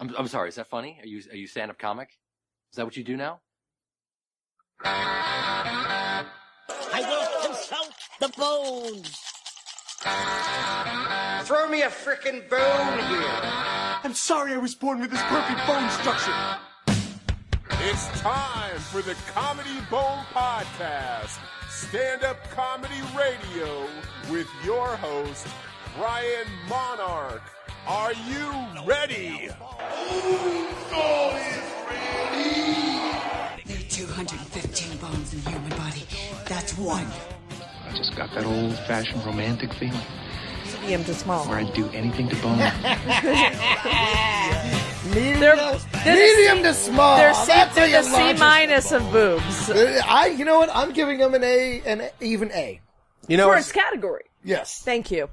I'm sorry. Is that funny? Are you stand-up comic? Is that what you do now? I will consult the bones. Throw me a frickin' bone here. I'm sorry I was born with this perfect bone structure. It's time for the Comedy Bone Podcast, stand-up comedy radio with your host, Brian Monarch. Are you ready? All is ready. There are 215 bones in the human body. That's one. I just got that old-fashioned romantic feeling. Medium to small. Where I'd do anything to bone. Medium to small. They're the C- of boobs. You know what? I'm giving them an even A. You know, for its category. Yes. Thank you.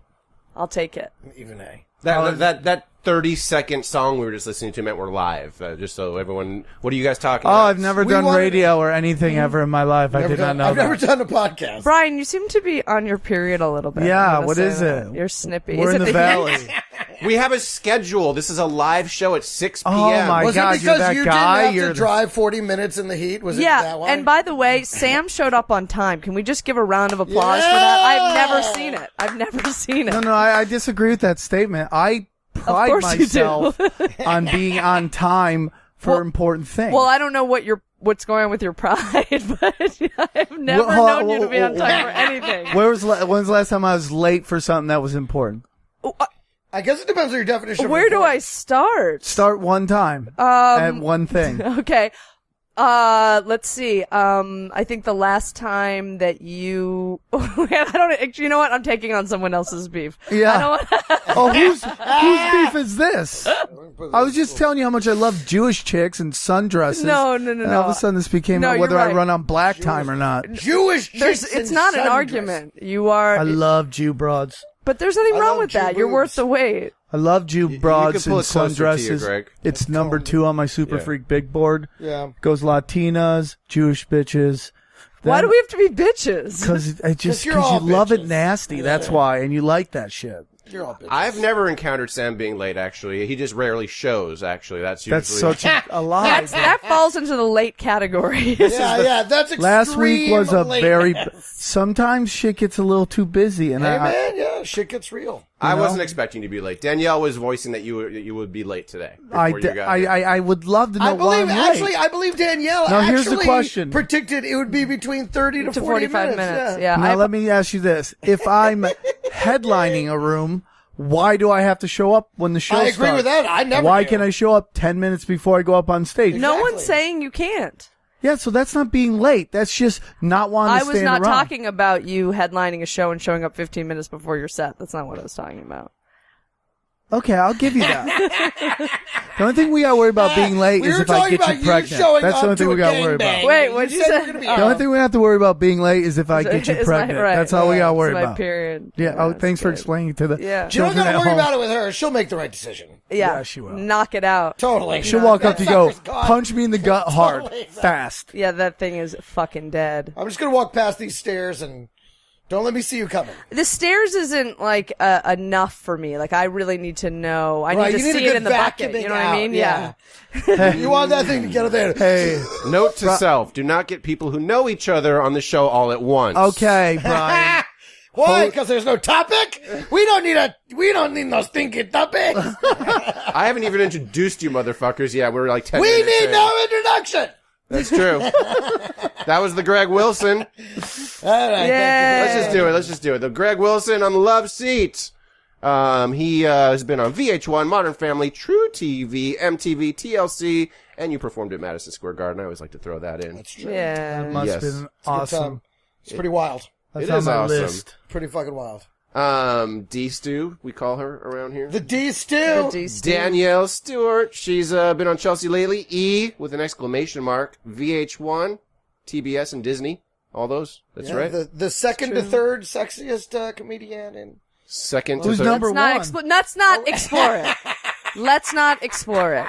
I'll take it. Even A. That 30-second song we were just listening to meant we're live. Just so everyone, what are you guys talking about? I've never done radio or anything ever in my life. I did not know. I've never done a podcast. Brian, you seem to be on your period a little bit. Yeah, what is it? You're snippy. We're in the valley. We have a schedule. This is a live show at 6 p.m. Oh my Was God, it because you're that you guy? didn't have to drive 40 minutes in the heat? Was it that why? And by the way, Sam showed up on time. Can we just give a round of applause for that? I've never seen it. No, I disagree with that statement. I pride myself on being on time for important things. Well, I don't know what's going on with your pride, but I've never known you to be on time for anything. When's the last time I was late for something that was important? I guess it depends on your definition. Where do I start? Start one time at one thing. Okay. Let's see. I think the last time that you, you know what? I'm taking on someone else's beef. Yeah. Whose beef is this? I was just telling you how much I love Jewish chicks and sundresses. No. And all of a sudden this became whether I run on black time or not. Jewish chicks. It's not an argument. I love Jew broads. But there's nothing wrong with that. You're worth the wait. I love Jew broads and sundresses. Greg. It's number 2 on my Super Freak Big Board. Yeah. Goes Latinas, Jewish bitches. Why do we have to be bitches? Because you love it nasty. That's why. And you like that shit. You're all bitches. I've never encountered Sam being late, actually. He just rarely shows, actually. That's such a lie. That falls into the late category. Yeah, that's extreme. Last week was a very... lateness. Sometimes shit gets a little too busy. And shit gets real. I wasn't expecting you to be late. Danielle was voicing that you would be late today. I would love to know why I'm late. Actually, I believe Danielle here's the question. predicted it would be between 30 to 45 minutes. Yeah. Now let me ask you this. If I'm headlining a room, why do I have to show up when the show starts? I agree with that. Why can I show up 10 minutes before I go up on stage? No one's saying you can't. Yeah, so that's not being late. That's just not wanting to stand around. I was not talking about you headlining a show and showing up 15 minutes before your set. That's not what I was talking about. Okay, I'll give you that. The only thing we got to worry about being late is if I get you pregnant. That's the only thing we got to worry about. Wait, what'd you say? The only thing we have to worry about being late is if I get you pregnant. That's all we got to worry about. Period. Yeah. Thanks for explaining to the You don't got to worry about it with her. She'll make the right decision. Yeah, she will. Knock it out. Totally. She'll walk up to you and go, punch me in the gut hard, fast. Yeah, that thing is fucking dead. I'm just going to walk past these stairs and don't let me see you coming. The stairs isn't like enough for me. Like I really need to know. I need to see it in the bucket. You know what I mean? Yeah. You want that thing to get up there. Hey. Note to self: do not get people who know each other on the show all at once. Okay, Brian. Why? Because there's no topic? We don't need no stinking topic. I haven't even introduced you motherfuckers yet. We're like 10 We minutes need in. no introduction. That's true. That was the Greg Wilson. All right. Let's just do it. The Greg Wilson on the love seat. He has been on VH1, Modern Family, True TV, MTV, TLC, and you performed at Madison Square Garden. I always like to throw that in. That's true. Yeah. That must have been awesome. It's pretty wild. That's it on is my awesome. list. Pretty fucking wild. D-Stew, we call her around here. The D-Stew. Danielle Stewart. She's been on Chelsea lately. E with an exclamation mark. VH1, TBS, and Disney. All those. That's right. The second to third sexiest comedian in. Second to Who's third. number one? Let's not explore it. Let's not explore it.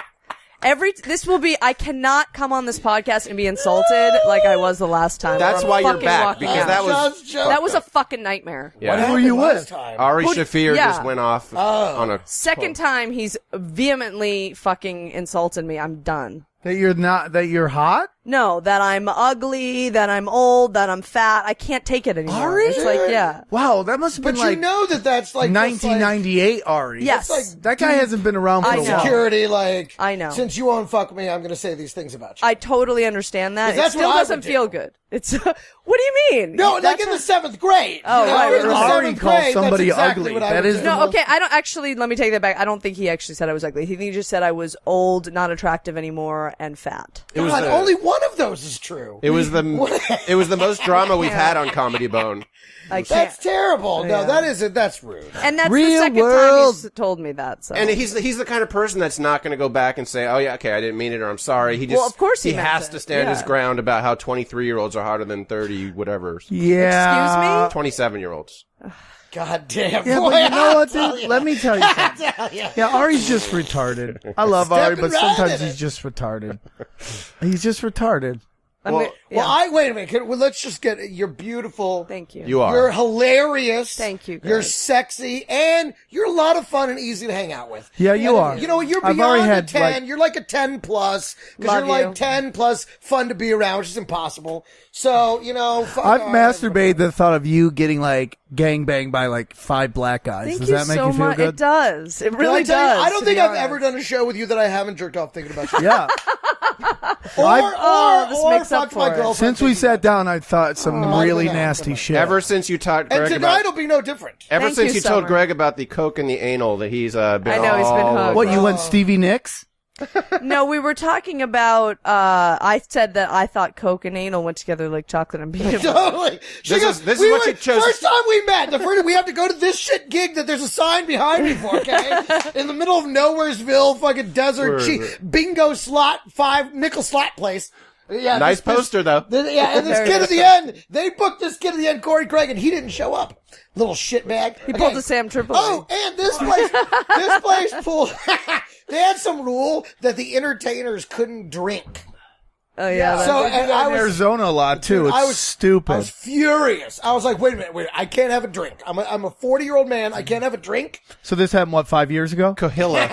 I cannot come on this podcast and be insulted like I was the last time. That's why you're back, because that was a fucking nightmare. Yeah. What were you with? Ari Shaffir just went off on a second time he's vehemently fucking insulted me. I'm done. That you're hot? No, that I'm ugly, that I'm old, that I'm fat. I can't take it anymore. Ari? It's like, yeah. Wow, that must have been But you know that's like 1998 Ari. Yes. That's like, that guy hasn't been around for a while. Security, like, I know. Since you won't fuck me, I'm going to say these things about you. I totally understand that. That's It still what I doesn't would feel good. It's what do you mean? No, like in the 7th grade. Oh, right. In the Ari 7th called grade, somebody that's exactly ugly. what I That would is do. No, okay, I don't actually, let me take that back. I don't think he actually said I was ugly. He just said I was old, not attractive anymore, and fat. God, only one of those is true. It was the most drama we've had on Comedy Bone. I can't. That's terrible. No, Yeah. that's rude. And that's Real the second world. time he's told me that. So. And he's the kind of person that's not going to go back and say, "Oh yeah, okay, I didn't mean it," or "I'm sorry." He just, Well, of course he meant has it. to stand his Yeah. ground about how 23-year-olds are hotter than 30 whatever. Yeah. 27-year-olds. God damn. Yeah, boy, but you know I'll what, tell dude? ya. Let me tell you something. Yeah, Ari's just retarded. I love Ari, but Stepping right sometimes in he's it. just retarded. He's just retarded. Well, wait a minute. Let's just get, you're beautiful. Thank you. You are. You're hilarious. Thank you, Greg. You're sexy, and you're a lot of fun and easy to hang out with. Yeah, you And, are. You know, you're I've already beyond a had, 10. like- You're like a 10 plus, because Love you're you. like 10 plus fun to be around, which is impossible. So, you know, fuck I've off. masturbated the thought of you getting like gangbanged by like 5 black guys. Thank Does you that make so you feel much. good? It does. It Can really I tell you, does. I don't to think be I've honest. ever done a show with you that I haven't jerked off thinking about you. Yeah. this or makes up fucked my for it. girlfriend. Since we sat down, I thought some really no, nasty no. shit. Ever since you taught And Greg tonight about, will be no different. ever Thank since you, you told Summer. Greg about the coke and the anal, that he's been. I know, he's been all hooked. over. What, you went Stevie Nicks? No, we were talking about, I said that I thought Coke and anal went together like chocolate and peanut butter. Totally. This is what you chose. First time we met, we have to go to this shit gig that there's a sign behind me for, okay? In the middle of Nowheresville, fucking desert, bingo slot, nickel slot place. Yeah, Nice poster, though. And this kid at the end, they booked this kid at the end, Corey Craig, and he didn't show up. Little shitbag. He pulled a Sam Tripoli. Oh, and this place pulled, they had some rule that the entertainers couldn't drink. Oh, yeah. So, They do and that I in was, Arizona a lot too. Dude, It's stupid. I was furious. I was like, wait a minute, I can't have a drink. I'm a 40-year-old man. I can't have a drink. So this happened, what, 5 years ago? Cohilla.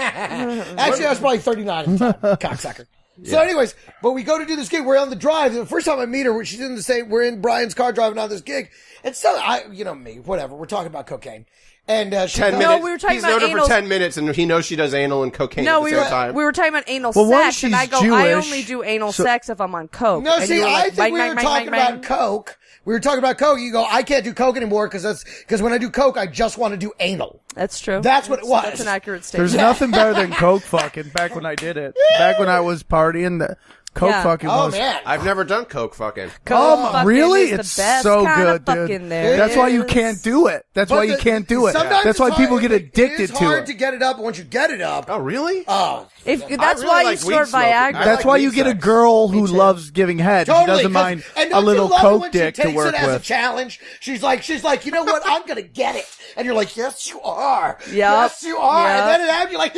Actually, I was probably 39 at the time. Cocksucker. So anyways, but we go to do this gig. We're on the drive. The first time I meet her, she's in the same, we're in Brian's car driving on this gig. And so you know me, whatever. We're talking about cocaine. And, 10 minutes. No, we were talking he's about known her anal. for 10 minutes, and he knows she does anal and cocaine No, at the we same were time. we were talking about anal Well, one, sex, and she's I go, I Jewish, only do anal so- sex if I'm on coke. No, And see, you were I like, think bang, we bang, were bang, talking bang, about coke. We were talking about coke. You go, I can't do coke anymore because when I do coke, I just want to do anal. That's true. That's what it was. That's an accurate statement. There's nothing better than coke fucking back when I did it. Back when I was partying, the coke Yeah. fucking Oh was. man. I've never done coke fucking. Oh, fucking really? is the It's best so kind good, of fucking dude. there That's why you is. can't do it. That's why you can't do it. Sometimes That's why it's people hard- get addicted It's to hard it. to get it up, and once you get it up, Oh, really? oh, If I that's really why like you weed snort smoking. Viagra. I That's like why weed you get a sex. girl who too. loves giving head. totally. She doesn't 'cause- mind and a don't you little love it coke when she dick to takes work it as a with. challenge. She's like, you know what? I'm gonna get it, and you're like, yes, you are. Yep. Yes, you are. Yep. And then it happened. You're like,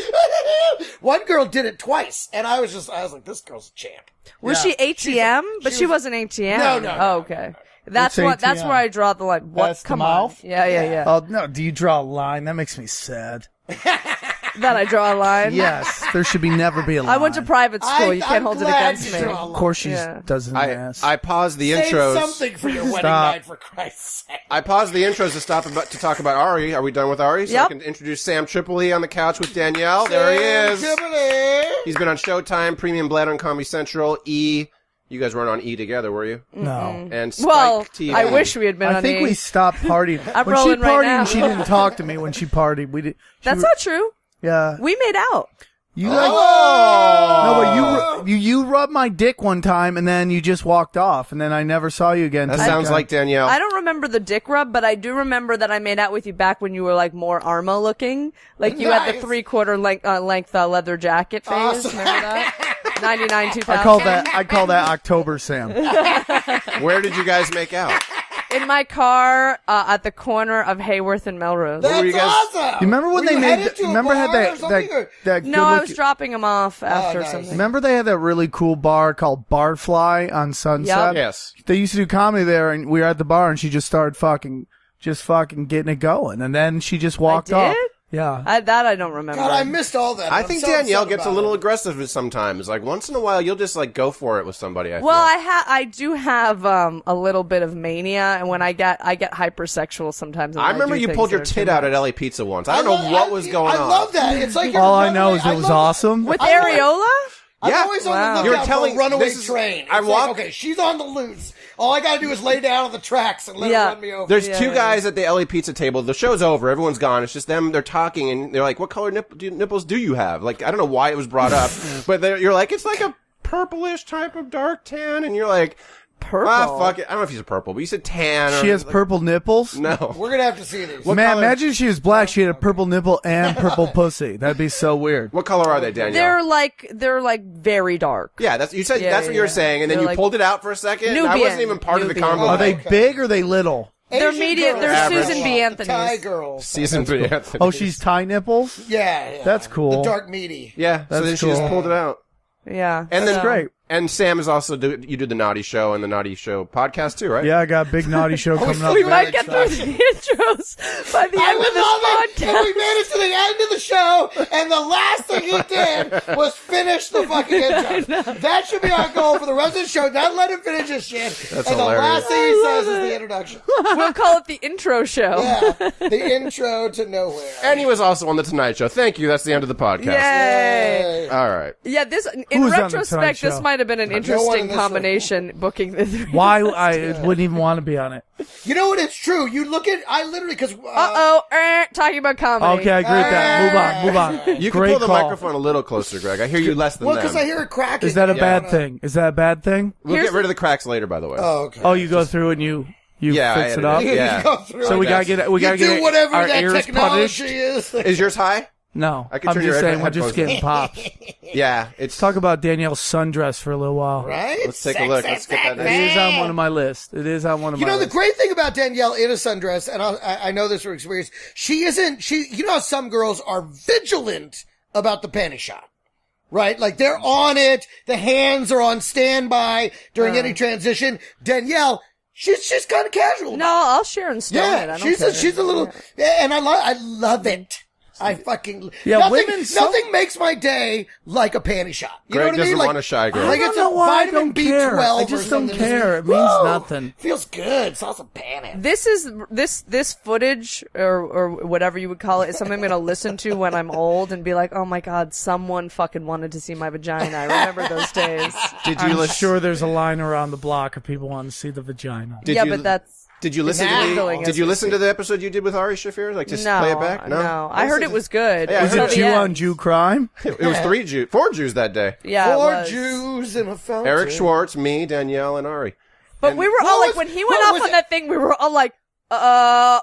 one girl did it twice, and I was like, this girl's a champ. Was she ATM? But she wasn't ATM. No. Oh, okay. That's What's That's ATM? where I draw the line. What? That's the Come mouth? on. Yeah. Oh no! Do you draw a line? That makes me sad. That I draw a line. Yes, there should be never be a line. I went to private school. You I'm can't hold it glad against you me. draw a Of course, she Yeah. doesn't ass. I paused the Say intros. something for your wedding Stop. night, for Christ's sake. I paused the intros to talk about Ari. Are we done with Ari? So I Yep. can introduce Sam Tripoli on the couch with Danielle. There he is. He's been on Showtime, Premium Bled on Comedy Central, E. You guys weren't on E together, were you? No. And Spike Well, TV. I wish we had been I on think E. we stopped partying. I'm when she rolling right partied, now. she didn't talk to me when she partied. We did. That's not true. Yeah. We made out. You like? No, but you rubbed my dick one time, and then you just walked off, and then I never saw you again. That sounds like Danielle. I don't remember the dick rub, but I do remember that I made out with you back when you were like more Arma looking. Like you had the 3/4 length leather jacket phase. Awesome. Remember that? 99, 2000. I call that October Sam. Where did you guys make out? in my car at the corner of Hayworth and Melrose. That's awesome. You remember when Were they you made headed to a remember had bar or that something, or- that No, I was good-looking- dropping him off after nice. something. Remember they had that really cool bar called Barfly on Sunset? Yep. Yes. They used to do comedy there, and we were at the bar, and she just started fucking getting it going, and then she just walked I off. did? Yeah. That I don't remember. God, I missed all that. I I'm think so Danielle upset gets a about little it. aggressive sometimes. Like once in a while, you'll just like go for it with somebody. I Well, feel. I do have a little bit of mania, and when I get hypersexual sometimes. and I remember do you things pulled your that are tit too out much. at LA Pizza once. I don't know what was going on. I love that. It's like you're All I runaway- know is it was love- awesome. With I love- areola. I'm Yeah. always on Wow. the You're lookout telling- for a runaway this is- train. I It's walk- like, okay, she's on the loose. All I gotta do is lay down on the tracks and let Yeah. her run me over. There's Yeah, two yeah. guys at the LA Pizza table. The show's over. Everyone's gone. It's just them. They're talking, and they're like, "What color nipples do you have?" Like, I don't know why it was brought up, but you're like, "It's like a purplish type of dark tan," and you're like, Purple. "Ah, fuck it." I don't know if he's a purple, but you said tan. Or, She has purple nipples? No. We're gonna have to see these. What Man, color- imagine if she was black, she had a purple nipple and purple pussy. That'd be so weird. What color are they, Danielle? They're like very dark. Yeah, that's you said. Yeah, that's what you were yeah. saying, and then They're you like pulled it out for a second. And I Nubian. wasn't even part of the Nubian. combo. Are they Okay. big or are they little? They're Asian medium. girls. They're Average. Susan B. The Anthony's. Thai girls. Season for Anthony. Oh, she's Thai nipples? Yeah, yeah. That's cool. The dark meaty. Yeah, so That's then she just cool. pulled it out. Yeah. And That's then great. And Sam is also you do the Naughty Show and the Naughty Show podcast too, right? Yeah, I got a big naughty show coming up. We might get through the intros by the I end would of this love it if podcast. we made it to the end of the show, and the last thing he did was finish the fucking intro. That should be our goal for the rest of the show. Not let him finish his shit. That's and hilarious. the last thing he says is the introduction. We'll call it the intro show. Yeah, the intro to nowhere. And he was also on the Tonight Show. Thank you. That's the end of the podcast. Yay. All right. Yeah, this in Who's on the Tonight retrospect, this Show? might have been an one interesting in this combination booking the three. Why I wouldn't even want to be on it. You know what? It's true. You look at, I literally, because talking about comedy. Okay, I agree with that. Move on. You can Great pull the call. microphone a little closer, Greg. I hear you less than well, them. because I hear it cracking. Is that a Yeah. bad thing? Is that a bad thing? We'll Here's get rid of the cracks later, by the way. Oh, okay. Oh, you go through and you Yeah, I fix it edited up. it. Yeah. You go through So it. we gotta get You do whatever our that ears technology punished. is. Is yours high? No, I can I'm turn just your saying we're just headphones getting popped. Yeah. It's Talk about Danielle's sundress for a little while. Right? Let's take a look. Let's get that. It is on one of my lists. It is on one of You my know, the lists. great thing about Danielle in a sundress, and I know this from experience, you know how some girls are vigilant about the panty shot, right? Like they're on it, the hands are on standby during any transition. Danielle, she's kind of casual. No, I'll share and stone it. I Yeah, don't care. she's a little, and I love it. I fucking Yeah, nothing makes my day like a panty shot. You Greg know what I mean? doesn't Like, want a shy girl. Like I it's don't a know why I vitamin don't care. B12 I just or don't something. care. It means Whoa, nothing. Feels good. Saw some panty. This footage or whatever you would call it is something I'm going to listen to when I'm old and be like, oh my god, someone fucking wanted to see my vagina. I remember those days. Did you I'm listen? sure there's a line around the block of people wanting to see the vagina. Did yeah, you- but that's Did you listen handling to as Did you we listen speak. to the episode you did with Ari Shaffir? Like just no, play it back? No, I heard it was good. Yeah, I Was heard until it the Jew end. on Jew crime? It was 4 Jews that day. Yeah, it 4 was. Jews in a fountain. Eric Schwartz, me, Danielle, and Ari. But And- we were What all like, was- when he what went off was on it? that thing, we were all like,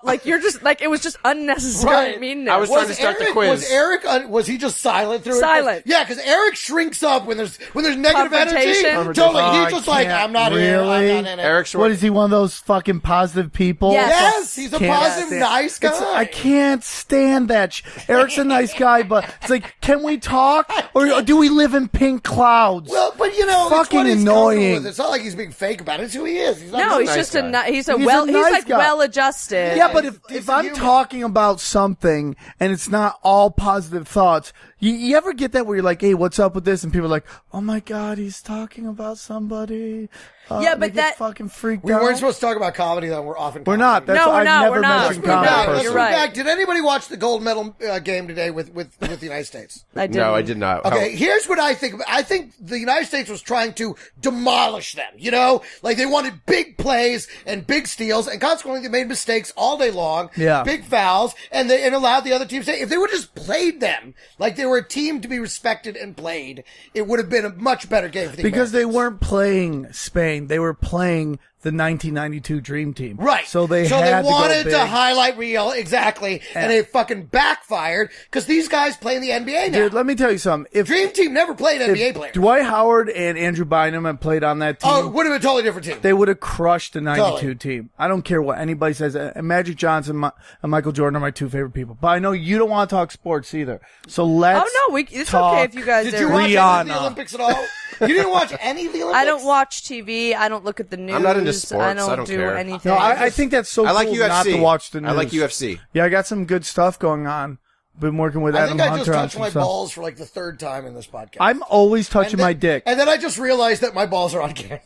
like you're just like it was just unnecessary Right. meanness. I was trying to start the quiz. Was Eric? Was he just silent through Silent. it? Yeah, because Eric shrinks up when there's negative energy. Confrontation. Totally, Oh, he's I just like, can't. I'm not Really? here. I'm not in it. Eric What Schwartz. is he, one of those fucking positive people? Yes. Yes, he's a Can't positive, stand- nice guy. I can't stand that. Eric's a nice guy, but it's like, can we talk? Or do we live in pink clouds? Well, but you know, Fucking it's what he's comfortable annoying. with. It's not like he's being fake about it. It's who he is. He's not no, just he's nice just guy. he's He's a nice like guy. well adjusted. Yeah, but if decent I'm humor. talking about something and it's not all positive thoughts, you ever get that where you're like, hey, what's up with this? And people are like, oh my god, he's talking about somebody. Yeah, but they get that- fucking freaked We out. weren't supposed to talk about comedy, though. We're often. We're not. That's No, we're I've not. never We're not. mentioned We're comedy not. personally. You're right. Back. Did anybody watch the gold medal game today with the United States? I didn't. No, I did not. Okay, here's what I think. I think the United States was trying to demolish them, you know? Like they wanted big plays and big steals, and consequently they made mistakes all day long. Yeah. Big fouls, and allowed the other team to say, if they would just played them like they were a team to be respected and played, it would have been a much better game for the Because they Americans. weren't playing Spain. They were playing the 1992 Dream Team. Right. So they wanted to to highlight real, exactly, and they fucking backfired because these guys play in the NBA now. Dude, let me tell you something. If Dream Team never played NBA if players. Dwight Howard and Andrew Bynum had played on that team, Oh, it would have been a totally different team. they would have crushed the 92 Totally. team. I don't care what anybody says. Magic Johnson and Michael Jordan are my two favorite people. But I know you don't want to talk sports either. So let's it's talk okay if you guys Did are. you watch any Rihanna. of the Olympics at all? You didn't watch any of the Olympics? I don't watch TV. I don't look at the news. I'm not into sports. I don't do do anything. No, I think that's so I like cool UFC. not to watch the news. I like UFC. Yeah, I got some good stuff going on. Been working with I Adam think I Hunter just on touched some my stuff. balls for like the third time in this podcast. I'm always touching my dick. And then I just realized that my balls are on camera.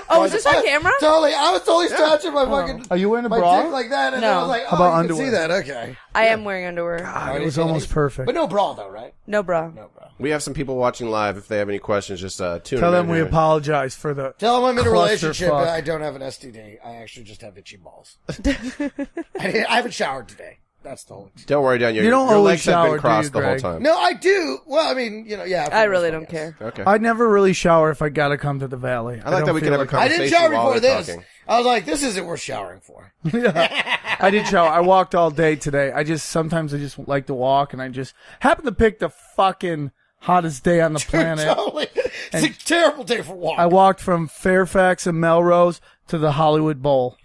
Oh, is this on camera? Totally. I was totally touching my fucking Are you wearing a my bra? dick like that, and No. then I was like, How about you underwear? can see that. Okay. I am wearing underwear. God, it was almost perfect. But no bra, though, right? No bra. No bra. We have some people watching live. If they have any questions, just tune Tell in them we here. apologize for the Tell them I'm in a relationship, clusterfuck. but I don't have an STD. I actually just have itchy balls. I haven't showered today. That's the whole. Don't worry, Daniel. You don't your always legs have shower, been do crossed you, the whole Greg? time. No, I do. Well, I mean, yeah. I really don't care. Okay. I never really shower if I gotta come to the valley. I like that we can have a I conversation didn't shower while before we're this. talking. I was like, this isn't worth showering for. I did shower. I walked all day today. Sometimes I just like to walk, and I just happen to pick the fucking hottest day on the planet. Totally. It's a terrible day for walking. I walked from Fairfax and Melrose to the Hollywood Bowl.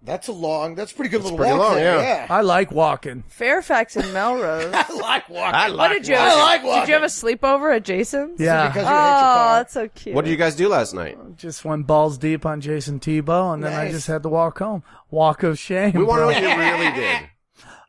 That's a pretty good little pretty walk long, there, yeah. I like walking. Fairfax and Melrose. I like walking. What did you? I like walking. Did you have a sleepover at Jason's? Yeah. Because you hate your car. that's so cute. What did you guys do last night? Just went balls deep on Jason Tebow, and then I Nice. just had to walk home. Walk of shame. We want to know bro. what you really did.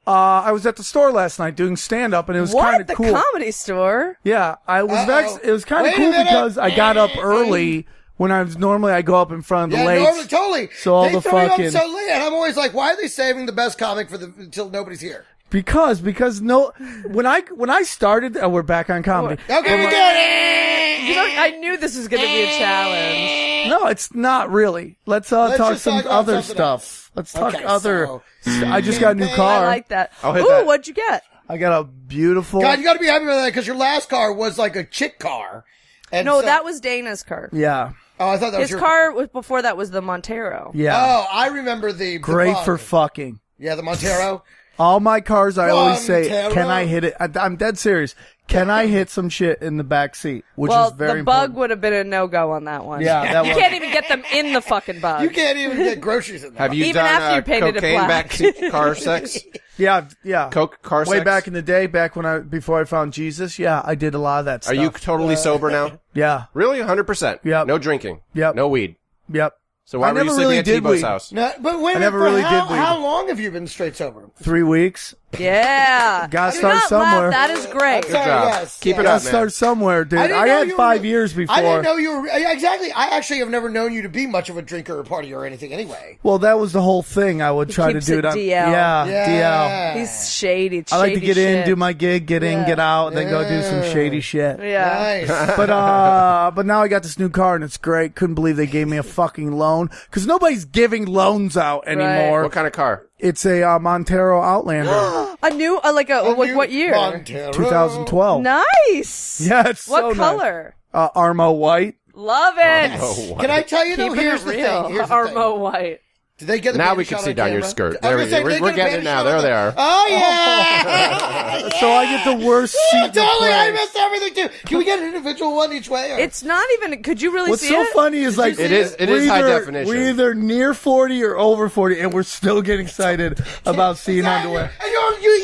I was at the store last night doing stand-up, and it was kind What? of The cool. Comedy Store? Yeah, I was Uh-oh. vexed. It was kind of Wait a cool minute. because I got up early when I go up in front of the Yeah, lakes. normally, totally. So all they the throw fucking you up so late, and I'm always like, why are they saving the best comic until nobody's here? because no, when I started, we're back on comedy. Okay, we got it. You know, I knew this was going to be a challenge. No, it's not really. Let's talk just some talk about other something stuff. else. Let's talk Okay, other. so- I just got a new car. I like that. I'll hit Ooh, that. what'd you get? I got a beautiful. God, you got to be happy with that because your last car was like a chick car. And No, so- that was Dana's car. Yeah, Oh, I thought that was His your car was before that was the Montero. yeah. Oh, I remember the Great Bug. for fucking. Yeah, the Montero. All my cars, I always say, Montero. can I hit it? I'm dead serious. Can I hit some shit in the back seat? Which Well, is very the Bug important. would have been a no-go on that one. Yeah, that You was. can't even get them in the fucking Bug. You can't even get groceries in there. Have you Even done after you painted it cocaine black. backseat car sex? Yeah, yeah. Coke car Way sex? back in the day, before I found Jesus, yeah, I did a lot of that Are stuff. you totally sober now? Yeah, Really? 100%? Yep. No drinking? Yep. No weed? yep. So why I were you never sleeping really at did Tebow's weed. house? No, but wait a minute. never for really how, did weed. How long have you been straight sober? 3 weeks. Yeah. Gotta Do start not somewhere. laugh. That is great. Good job. Yes, Keep it yes. up, Gotta man. start somewhere, dude. didn't I know had you 5 were- years before. I didn't know you were. Yeah, exactly. I actually have never known you to be much of a drinker or partier or anything anyway. Well, that was the whole thing. I would try to keeps do it it on DL. Yeah, Yeah. DL. He's shady. It's I like to shady get in, shit. do my gig, get in, Yeah. get out, then go do some shady shit. Yeah. Nice. But now I got this new car and it's great. Couldn't believe they gave me a fucking loan because nobody's giving loans out anymore. What kind of car? It's a Montero Outlander, A new, what year? Montero. 2012. Nice. Yeah, it's What so nice. color? Armo white. Love it. Oh, Can I tell you though? Keeping Here's it the real. thing. Here's the Armo thing. White. Did they get the Now panty we can shot see on down your camera? skirt. I There was we gonna go. say, did We're they get getting a it now. panty There shot they on are. Oh yeah. So I get the worst seat in the Totally, I place. missed everything too. Can we get an individual one each way? Or? It's not even. Could you really What's see so it? funny is like It is we're high either- definition. We're either near 40 or over 40, and we're still getting excited about seeing Exactly. underwear. And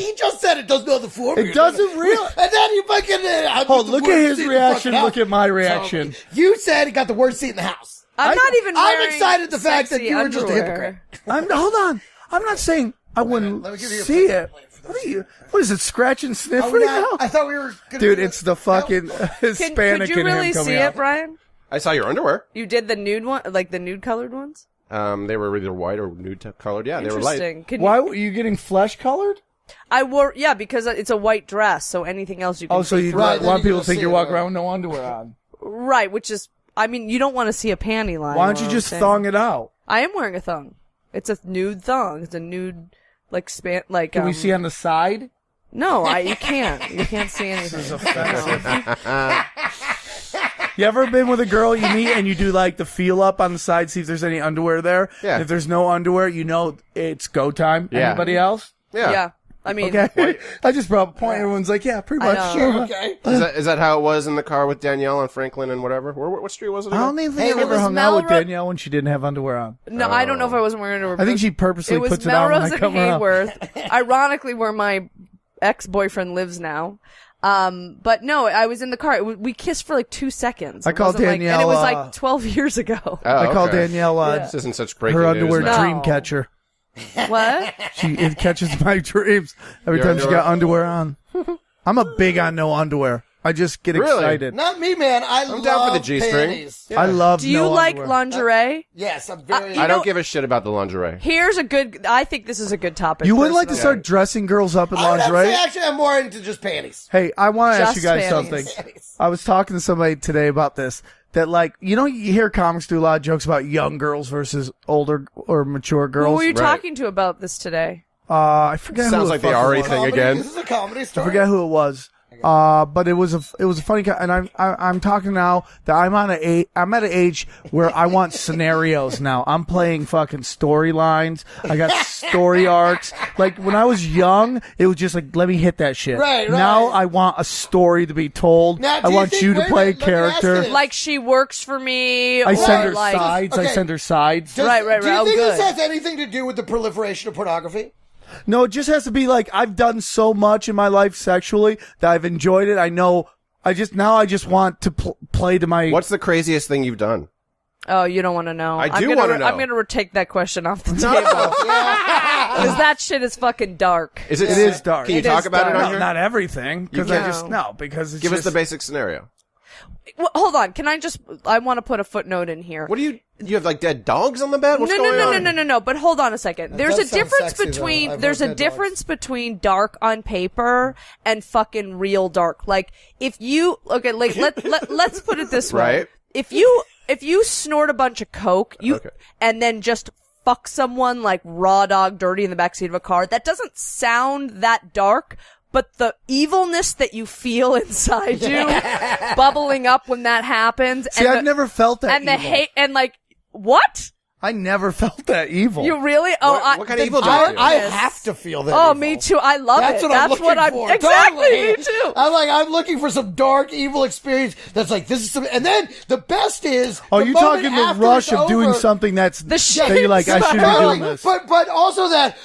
he just said it doesn't know the form. It doesn't really. And then you fucking. I'm Oh, just the look at worst his seat in the reaction. fucking Look at my reaction. house. You said he got the worst seat in the house. I'm not even. I'm wearing excited the fact that sexy you were just a underwear. hypocrite. Hold on. I'm not saying I wouldn't let me give you a see play it. What is it, scratch and sniff Are we right not- now? I thought we were gonna Dude, do it's the fucking Hispanic Could you in him really coming see out. it, Brian? I saw your underwear. You did the nude one, like the nude colored ones. They were either white or nude colored. Yeah, they were light. Interesting. Can Why you, were you getting flesh colored? I wore because it's a white dress, so anything else you can. Oh, so see you through. Right, then want you people can to think see you're it, walking right. around with no underwear on. Right, which is, I mean, you don't want to see a panty line. Why don't you what just I'm saying. thong it out? I am wearing a thong. It's a nude thong. It's a nude, like span, like. Can we see on the side? No, you can't. You can't see anything. No. You ever been with a girl you meet and you do like the feel up on the side, see if there's any underwear there? Yeah. If there's no underwear, you know it's go time. Yeah. Anybody else? Yeah. I mean, Okay. I just brought up a point. Everyone's like, yeah, pretty much. know. Sure. Okay. Is that how it was in the car with Danielle on Franklin and whatever? What street was it I again? don't even Hey, think I it ever was hung out with Melrose- Danielle when she didn't have underwear on. no, I don't know if I wasn't wearing underwear. I think she purposely It was puts it on when Melrose I and come around. Hayworth, ironically where my ex-boyfriend lives now. But no, I was in the car. We kissed for like 2 seconds. I It called wasn't like- Danielle, and it was like 12 years ago. Oh, I call okay. Danielle This isn't such breaking her news. underwear now. No. dream catcher. What? It catches my dreams every Your time she underwear? got underwear on. I'm a big on no underwear. I just get Really? excited. Not me, man. I'm down for the G-string. panties. I love Do you no like underwear. lingerie? Yes, I'm very. I know- don't give a shit about the lingerie. Here's a good. I think this is a good topic. You wouldn't like to personally. start dressing girls up in I would have to lingerie? say, actually, I'm more into just panties. Hey, I want to ask you Just guys panties. something. I was talking to somebody today about this. That like, you know, you hear comics do a lot of jokes about young girls versus older or mature Who girls. were you Right. talking to about this today? I forget who Sounds the like the fuck it Ari was. thing Comedy, again. This is a comedy story. I forget who it was. But it was a funny, and I'm talking now that I'm at an age where I want scenarios now. I'm playing fucking storylines. I got story arcs. Like when I was young, it was just like, let me hit that shit. Right. Now I want a story to be told. Now, I do want think- you to wait a play a minute, let me ask you character. this. Like she works for me. I or send her like, sides. I Okay. send her sides. Does- Right, Do you oh, think good. this has anything to do with the proliferation of pornography? No, it just has to be like, I've done so much in my life sexually that I've enjoyed it. I know. I just want to play to my. What's the craziest thing you've done? Oh, you don't want to know. I do I'm gonna wanna know. I'm gonna take that question off the table because that shit is fucking dark. Is it? It is dark. Can you It talk is about it dark. on here? Not everything, because You I can't. just because it's Give us just, the basic scenario. Well, hold on. Can I just? I want to put a footnote in here. What do you have like dead dogs on the bed? What's going on? No. But hold on a second. There's a does sound difference sexy, though. between I've there's heard a dead difference between dark on paper and fucking real dark. Like if you like let's put it this way. Right. If you snort a bunch of coke, Okay. and then just fuck someone like raw dog dirty in the backseat of a car, that doesn't sound that dark. But the evilness that you feel inside you, bubbling up when that happens, See, I've never felt that. and the evil. hate, and like, what? I never felt that evil. You really? Oh, What kind of the evil do you feel? I darkness. have to feel that. Oh, evil. me too. I love That's it. what I'm That's looking what I'm for. exactly. Totally. Me too. I'm looking for some dark, evil experience. That's like this is some, and then the best is. Oh, the you're moment talking the after rush it's of doing over, something that's The that you're like, I shit. should be Totally. doing this. But also that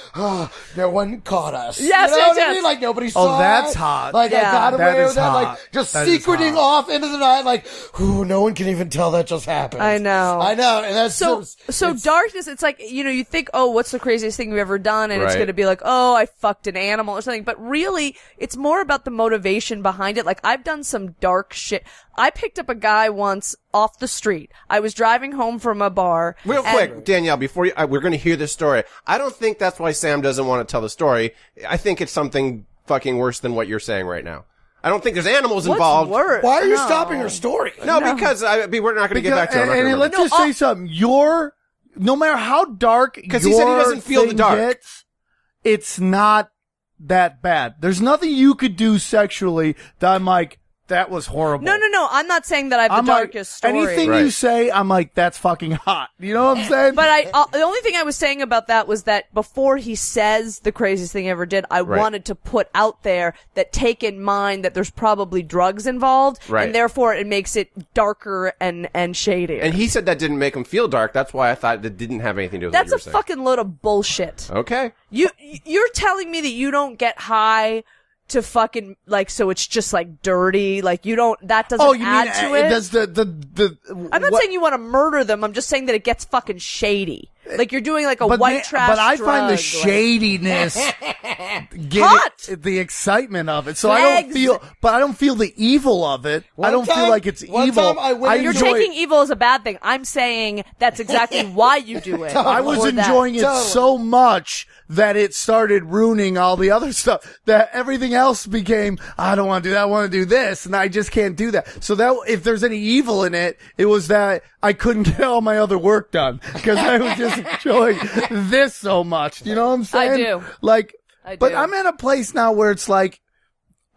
no one caught us. Yes, you know yes, what I yes. mean? Like nobody saw. that's it. hot. Like I Yeah. got away That is with that. hot. Like just That is secreting hot. off into the night. Like, ooh, no one can even tell that just happened. I know. and that's So it's- darkness, it's like, you think, oh, what's the craziest thing you've ever done? And it's Right. going to be like, oh, I fucked an animal or something. But really, it's more about the motivation behind it. Like, I've done some dark shit. I picked up a guy once off the street. I was driving home from a bar. Real and- quick, Danielle, before we're going to hear this story. I don't think that's why Sam doesn't want to tell the story. I think it's something fucking worse than what you're saying right now. I don't think there's animals What's involved. worse? why are you No. stopping her story? No, because we're not going to get back to it. I'm not and gonna let's remember. just say something. No matter how dark, 'Cause he said he your doesn't feel the thing dark. gets, it's not that bad. There's nothing you could do sexually that I'm like, that was horrible. No. I'm not saying that I have the I'm like, darkest story. anything you Right. say, I'm like, that's fucking hot. You know what I'm saying? But the only thing I was saying about that was that before he says the craziest thing he ever did, I Right. wanted to put out there that take in mind that there's probably drugs involved, Right. and therefore it makes it darker and shadier. And he said that didn't make him feel dark. That's why I thought that didn't have anything to do with That's what a you were saying. fucking load of bullshit. Okay. You're telling me that you don't get high to fucking, like, so it's just like dirty, like you don't, that doesn't oh, you add mean to it? does the I'm not what- saying you want to murder them, I'm just saying that it gets fucking shady. Like you're doing like a white trash But I find the drug, like- shadiness get Hot! the excitement of it. So Flags. I don't feel the evil of it. I don't feel like it's one evil. time I went You're enjoy taking evil as a bad thing. I'm saying that's exactly why you do it. I was Or that. enjoying it so much that it started ruining all the other stuff. That everything else became, I don't want to do that, I want to do this, and I just can't do that. So that if there's any evil in it, it was that I couldn't get all my other work done because I was just enjoying this so much. You know what I'm saying? I do. Like, I but do. I'm at a place now where it's like,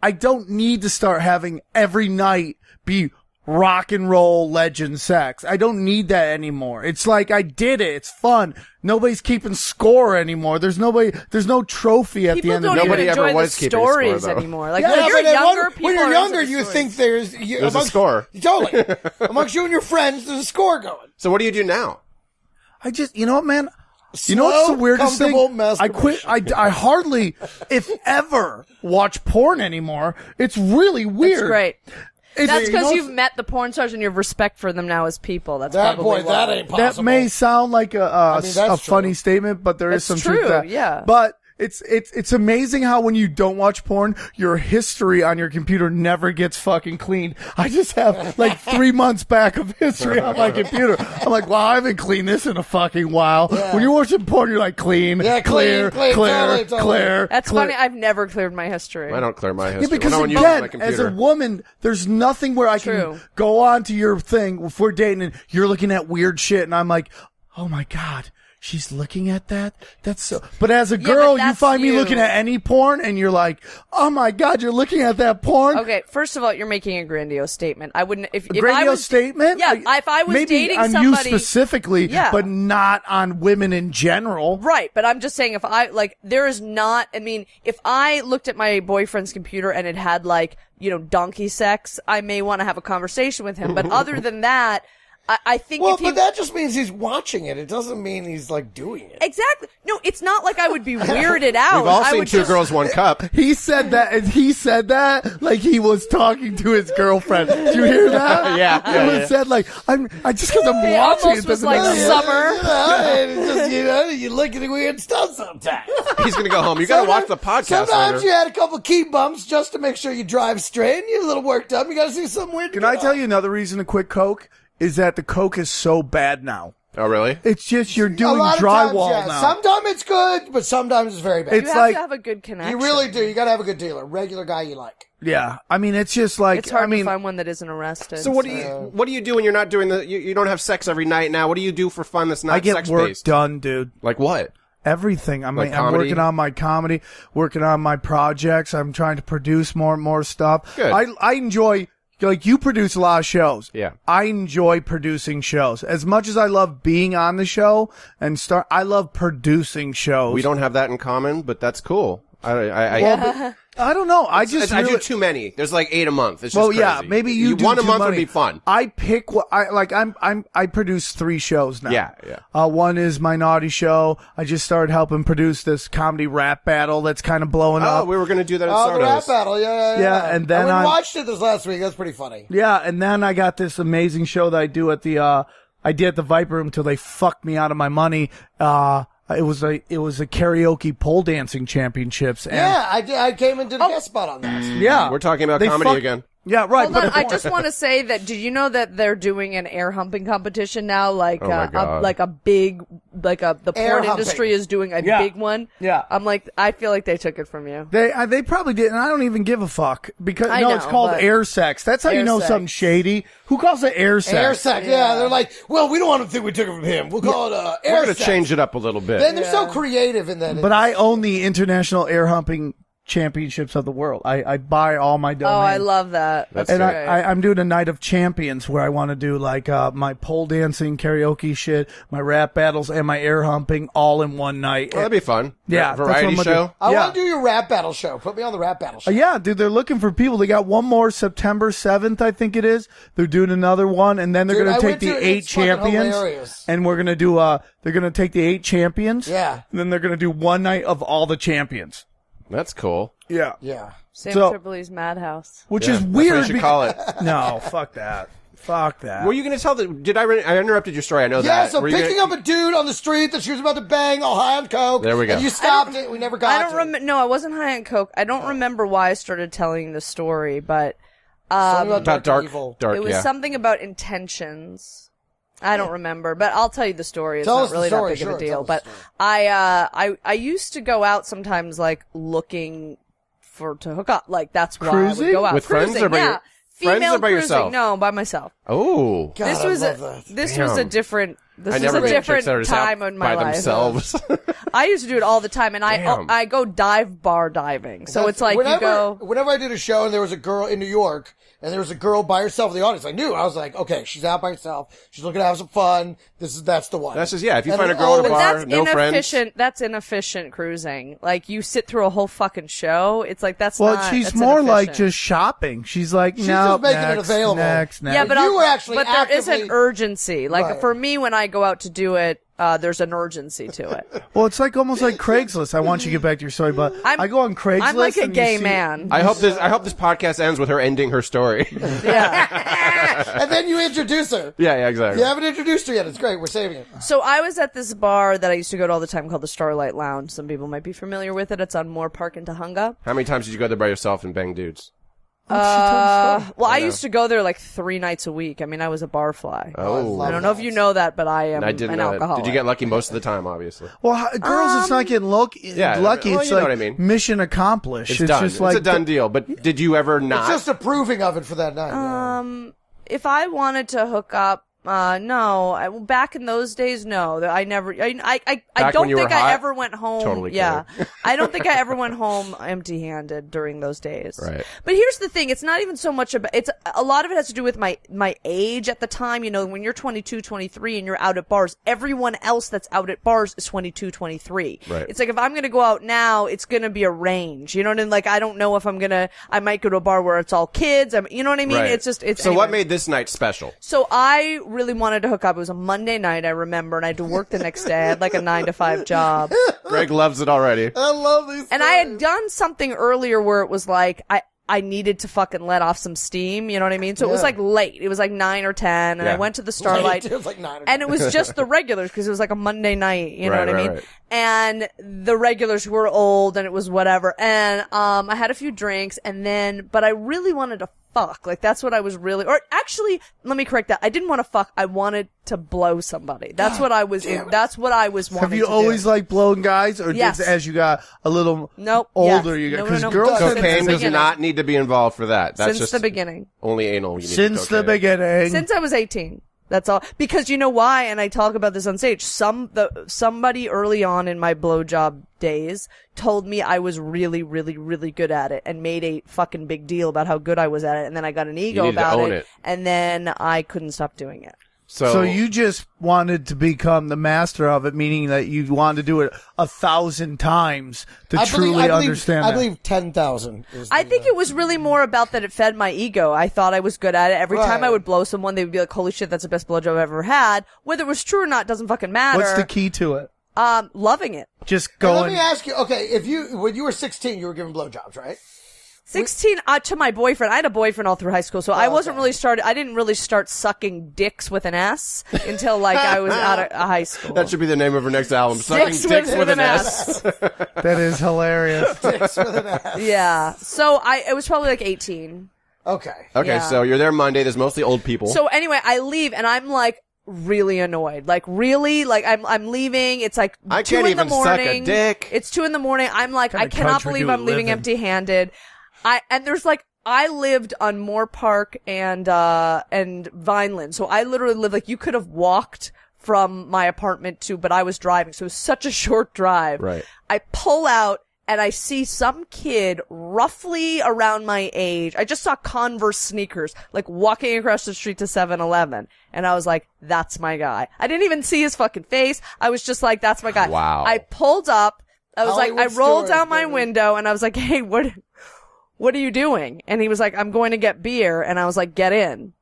I don't need to start having every night be rock and roll legend sex. I don't need that anymore. It's like, I did it. It's fun. Nobody's keeping score anymore. There's no trophy at the end of the day. Nobody ever enjoy was the keeping stories score, though. anymore. Like, Yeah, when you're but younger, people when you're are younger, into the you stories. think there's a score. Totally. Amongst you and your friends, there's a score going. So what do you do now? You know what, man? You know what's the weirdest thing? I quit. I hardly, if ever, watch porn anymore. It's really weird. That's great. That's because you know, you've met the porn stars and you have respect for them now as people. That's That probably boy, why. that ain't possible. that may sound like a that's funny statement, but there is It's some truth true, to that. yeah. But it's amazing how when you don't watch porn, your history on your computer never gets fucking cleaned. I just have like 3 months back of history on my computer. I'm like, wow, I haven't cleaned this in a fucking while. Yeah. When you're watching porn, you're like, clean, clear. That's clear. funny. I've never cleared my history. I don't clear my history. Yeah, because when no one uses my again, as computer. a woman, there's nothing where I True. can go on to your thing if we're dating and you're looking at weird shit and I'm like, oh my God, she's looking at that? That's so... But as a girl, you that's find me you. looking at any porn and you're like, oh my God, you're looking at that porn? Okay, first of all, you're making a grandiose statement. I wouldn't... If I Grandiose was, statement? Yeah, if I was maybe dating on somebody... you specifically, Yeah. but not on women in general. Right, but I'm just saying if I, like, there is not, I mean, if I looked at my boyfriend's computer and it had, like, donkey sex, I may want to have a conversation with him. But other than that, I think Well, if he... but that just means he's watching it. It doesn't mean he's, like, doing it. Exactly. No, it's not like I would be weirded out. We've all I seen would Two just- Girls, One Cup. He said that like he was talking to his girlfriend. Did you hear that? Yeah. It was said like, just because I'm It watching almost it was doesn't like make summer. It's just, you look at the weird stuff sometimes. He's going to go home. You got to watch the podcast Sometimes later. you had a couple key bumps just to make sure you drive straight and you're a little worked up. You got to see something weird. Can I tell you another reason to quit coke? Is that the coke is so bad now. Oh, really? It's just you're A doing lot of drywall times, yeah. now. Sometimes it's good, but sometimes it's very bad. It's You have like- to have a good connection. You really do. You got to have a good dealer, regular guy you like. Yeah, I mean, it's just like It's hard I mean, to find one that isn't arrested. So what do you do when you're not doing you don't have sex every night now? What do you do for fun that's not I get sex work based? done, dude. Like what? Everything. I mean, Like I'm comedy? working on my comedy, working on my projects. I'm trying to produce more and more stuff. Good. I enjoy. Like, you produce a lot of shows. Yeah. I enjoy producing shows. As much as I love being on the show I love producing shows. We don't have that in common, but that's cool. I don't know. I do too many. There's like 8 a month. It's just well, crazy. yeah, maybe you do one a too month would many. be fun. I pick what I produce 3 shows now. Yeah. One is my naughty show. I just started helping produce this comedy rap battle that's kind of blowing Oh, up. we were going to do that at Oh, the rap Sardos. battle. Yeah. Yeah, and then we I- watched it this last week. That's pretty funny. Yeah, and then I got this amazing show that I do at the I did at the Viper Room till they fucked me out of my money. It was a karaoke pole dancing championships. And Yeah, I came and did a guest spot on that. yeah, We're talking about They comedy fuck- again. Yeah, right. Hold on, but I just want to say that, did you know that they're doing an air humping competition now? Like, Oh my God. like a big, the Air porn humping. industry is doing a Yeah. big one. Yeah. I'm like, I feel like they took it from you. They probably did, and I don't even give a fuck because I no, it's know, called but- air sex. That's how you Air know sex. something shady. Who calls it air sex? Air sex. Yeah. They're like, well, we don't want to think we took it from him. We'll call it air We're going to sex. change it up a little bit. Then they're so creative in that. But I own the international air humping championships of the world. I buy all my domain. Oh, I love that. That's And great. I'm doing a night of champions where I want to do like my pole dancing, karaoke shit, my rap battles, and my air humping all in one night. Well, that'd be fun. Yeah, that's what Variety I'm gonna show. do. I Yeah. want to do your rap battle show. Put me on the rap battle show. Yeah, dude, they're looking for people. They got one more September 7th, I think it is. They're doing another one, and then they're Dude, going I to take went the to it. 8 It's fucking champions, hilarious. and we're going to do they're going to take the 8 champions, Yeah. and then they're going to do one night of all the champions. That's cool. Yeah, Yeah. Sam So- Tripoli's Madhouse. which Yeah, is that's weird. what you should call it. No, fuck that. Fuck that. Were you going to tell Did I interrupted your story? I know Yeah, that. so Were you picking gonna- up a dude on the street that she was about to bang all high on coke. There we go. And you stopped it. We never got I to don't it. remember. No, I wasn't high on coke. I don't remember why I started telling the story, but Something about dark, evil. dark, it was yeah. something about intentions. I don't remember, but I'll tell you the story. It's Tell not us the really story, that big sure, of a tell deal. us the But story. I used to go out sometimes, like looking to hook up. Like that's why I Cruising? would go out With friends Cruising, or by yeah. your- friends Female or by cruising. yourself? No, by myself. Oh. God, This I was love that. this was a different I never was a made chicks different that are just out time in my by life. themselves. I used to do it all the time, and Damn. I go dive bar diving. So it's like you go. Whenever I did a show and there was a girl in New York and there was a girl by herself in the audience, I was like, okay, she's out by herself. She's looking to have some fun. That's the one. That's just, yeah, if you And find a then girl at a always- bar, That's no friends. inefficient. That's inefficient cruising. Like you sit through a whole fucking show. It's like that's Well, not. she's that's more like inefficient. just shopping. She's like, She's no, just making it next, available. next. Yeah, but You were actually but there is an actively- urgency. Like Right. for me, when I go out to do it, there's an urgency to it. Well, it's like almost like Craigslist. I want you to get back to your story, but I go on Craigslist. I'm like a and you gay see- man. I hope this podcast ends with her ending her story. And then you introduce her. Yeah, exactly. You haven't introduced her yet. It's great. We're saving it. So I was at this bar that I used to go to all the time called the Starlight Lounge. Some people might be familiar with it. It's on Moore Park in Tahunga. How many times did you go there by yourself and bang dudes? Well, I used to go there like 3 nights a week. I mean, I was a barfly. Oh. I don't know if you know that, but I am I didn't an know that. alcoholic. Did you get lucky most of the time, obviously? Well, girls, it's not getting lucky. Yeah, lucky. well, It's you know like what I mean. mission accomplished. It's done. just like it's a done deal. But did you ever not? It's just approving of it for that night. If I wanted to hook up, no. Back in those days, no. I never. I Back don't when you were think I hot? ever went home. Totally yeah, kidding. I don't think I ever went home empty-handed during those days. Right. But here's the thing: it's not even so much about. It's a lot of it has to do with my age at the time. You know, when you're 22, 23, and you're out at bars, everyone else that's out at bars is 22, 23. Right. It's like if I'm gonna go out now, it's gonna be a range. You know what I mean? Like I don't know if I might go to a bar where it's all kids. You know what I mean? Right. It's just. It's so anyway. what made this night special? So I really wanted to hook up. It was a Monday night, I remember, and I had to work the next day. I had like a 9-to-5 job. Greg loves it already. I love these. And I had done something earlier where it was like, I needed to fucking let off some steam, you know what I mean? So it was like late. It was like 9 or 10, and Yeah. I went to the Starlight. It was like 9 or 10. And it was just the regulars because it was like a Monday night, you know Right, what I mean? right. And the regulars were old and it was whatever. And I had a few drinks but I really wanted to fuck. Like that's what I was really, or actually, let me correct that. I didn't want to fuck. I wanted to blow somebody. That's what I was that's what I was wanting Have you to always do. liked blowing guys, or Yes. just as you got a little yes. older, you got No, because no, no. girls Since Cocaine the does beginning. not need to be involved for that. That's Since just the beginning. only anal. You need since the cocaine. beginning. Since I was 18. That's all. Because you know why? And I talk about this on stage. Somebody early on in my blowjob days told me I was really, really, really good at it and made a fucking big deal about how good I was at it. And then I got an ego needed to about own it. it. And then I couldn't stop doing it. So you just wanted to become the master of it, meaning that you wanted to do it 1,000 times to truly understand I that. believe 10,000. I think it was really more about that it fed my ego. I thought I was good at it. Every time Right. I would blow someone, they would be like, holy shit, that's the best blowjob I've ever had. Whether it was true or not doesn't fucking matter. What's the key to it? Loving it. Just Now, going. let me ask you. Okay, when you were 16, you were giving blowjobs, right? 16 to my boyfriend. I had a boyfriend all through high school, so I didn't really start sucking dicks with an S until like I was out of high school. That should be the name of her next album. Sucking dicks with an S. That is hilarious. Dicks with an S. Yeah. So it was probably like 18. Okay. Okay, Yeah. so you're there Monday. There's mostly old people. So anyway, I leave and I'm like really annoyed. Like really, like I'm leaving. It's like I 2 can't in the even suck a morning. dick. It's 2 a.m. I'm like, What I kind of cannot country believe do we I'm leaving live in? empty-handed. And there's like, I lived on Moore Park and Vineland. So I literally lived like you could have walked from my apartment but I was driving. So it was such a short drive. Right. I pull out and I see some kid roughly around my age. I just saw Converse sneakers, like walking across the street to 7-Eleven. And I was like, that's my guy. I didn't even see his fucking face. I was just like, that's my guy. Wow. I pulled up. I was Hollywood like, I rolled Stewart, down my baby. window and I was like, hey, what are you doing? And he was like, I'm going to get beer. And I was like, get in.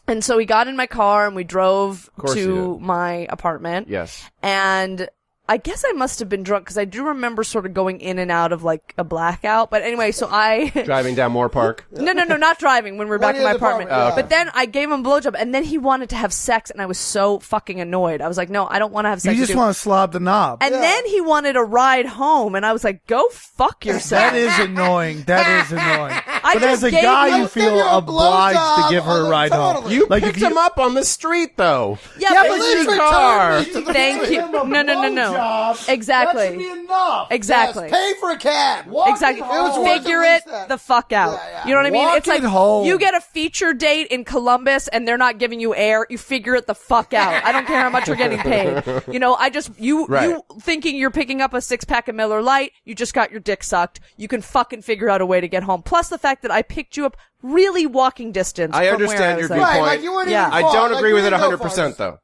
And so he got in my car and we drove course he to did. my apartment. Yes. And I guess I must have been drunk because I do remember sort of going in and out of like a blackout. But anyway, so I Driving down Moore Park. no, not driving when we were back in my apartment. Oh, okay. But then I gave him a blowjob and then he wanted to have sex and I was so fucking annoyed. I was like, no, I don't want to have sex. You with just want to slob the knob. And then he wanted a ride home and I was like, go fuck yourself. That is annoying. That is annoying. I But as just a gave guy, him- you feel Give you a obliged blowjob to give her on a the ride home. totally. You Like, picked if you- him up on the street, though. Yeah, Yeah, but but Let's your return car. me to the Thank you. blowjob. No. job. Exactly. That should be enough. Exactly. Yes, pay for a cab. Walk Exactly. it home. Figure it the fuck out. Yeah. You know what I mean? Walk It's like it home. you get a feature date in Columbus and they're not giving you air. You figure it the fuck out. I don't care how much you're getting paid. You know, you thinking you're picking up a 6-pack of Miller Lite, you just got your dick sucked. You can fucking figure out a way to get home. Plus the fact that I picked you up really walking distance. I from where understand I your was at. viewpoint. Right, like you weren't Yeah. even I far. don't Like, agree you with it didn't go 100% far. though.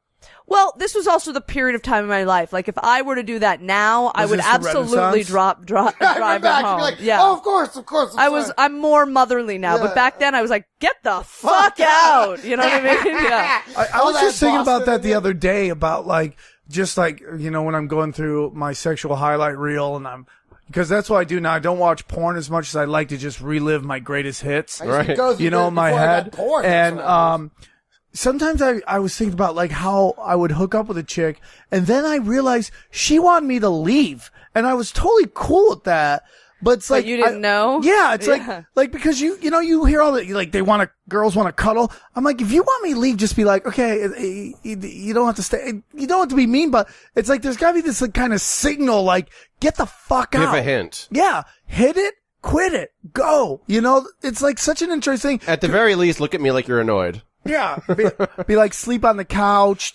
Well, this was also the period of time in my life. Like, if I were to do that now, I Was would this the absolutely Renaissance? drive Right it back, you'd home. be like, Yeah. oh, of course. I'm more motherly now, Yeah. but back then I was like, get the fuck out. You know what I mean? Yeah. I All was that just thinking about Boston that the and- other day about like, just like, you know, when I'm going through my sexual highlight reel and because that's what I do now. I don't watch porn as much as I like to just relive my greatest hits. I used to Right. go through You know, this in my before I got head. porn, that's And, what I was. sometimes I was thinking about like how I would hook up with a chick and then I realized she wanted me to leave and I was totally cool with that. But it's like you didn't know? Yeah, it's Yeah. like because you hear all that like girls want to cuddle. I'm like, if you want me to leave, just be like, okay, you don't have to stay. You don't have to be mean, but it's like there's got to be this like, kind of signal, like get the fuck out. Give a hint. Yeah, hit it, quit it, go. You know, it's like such an interesting thing. At the very least, look at me like you're annoyed. Yeah, be like sleep on the couch.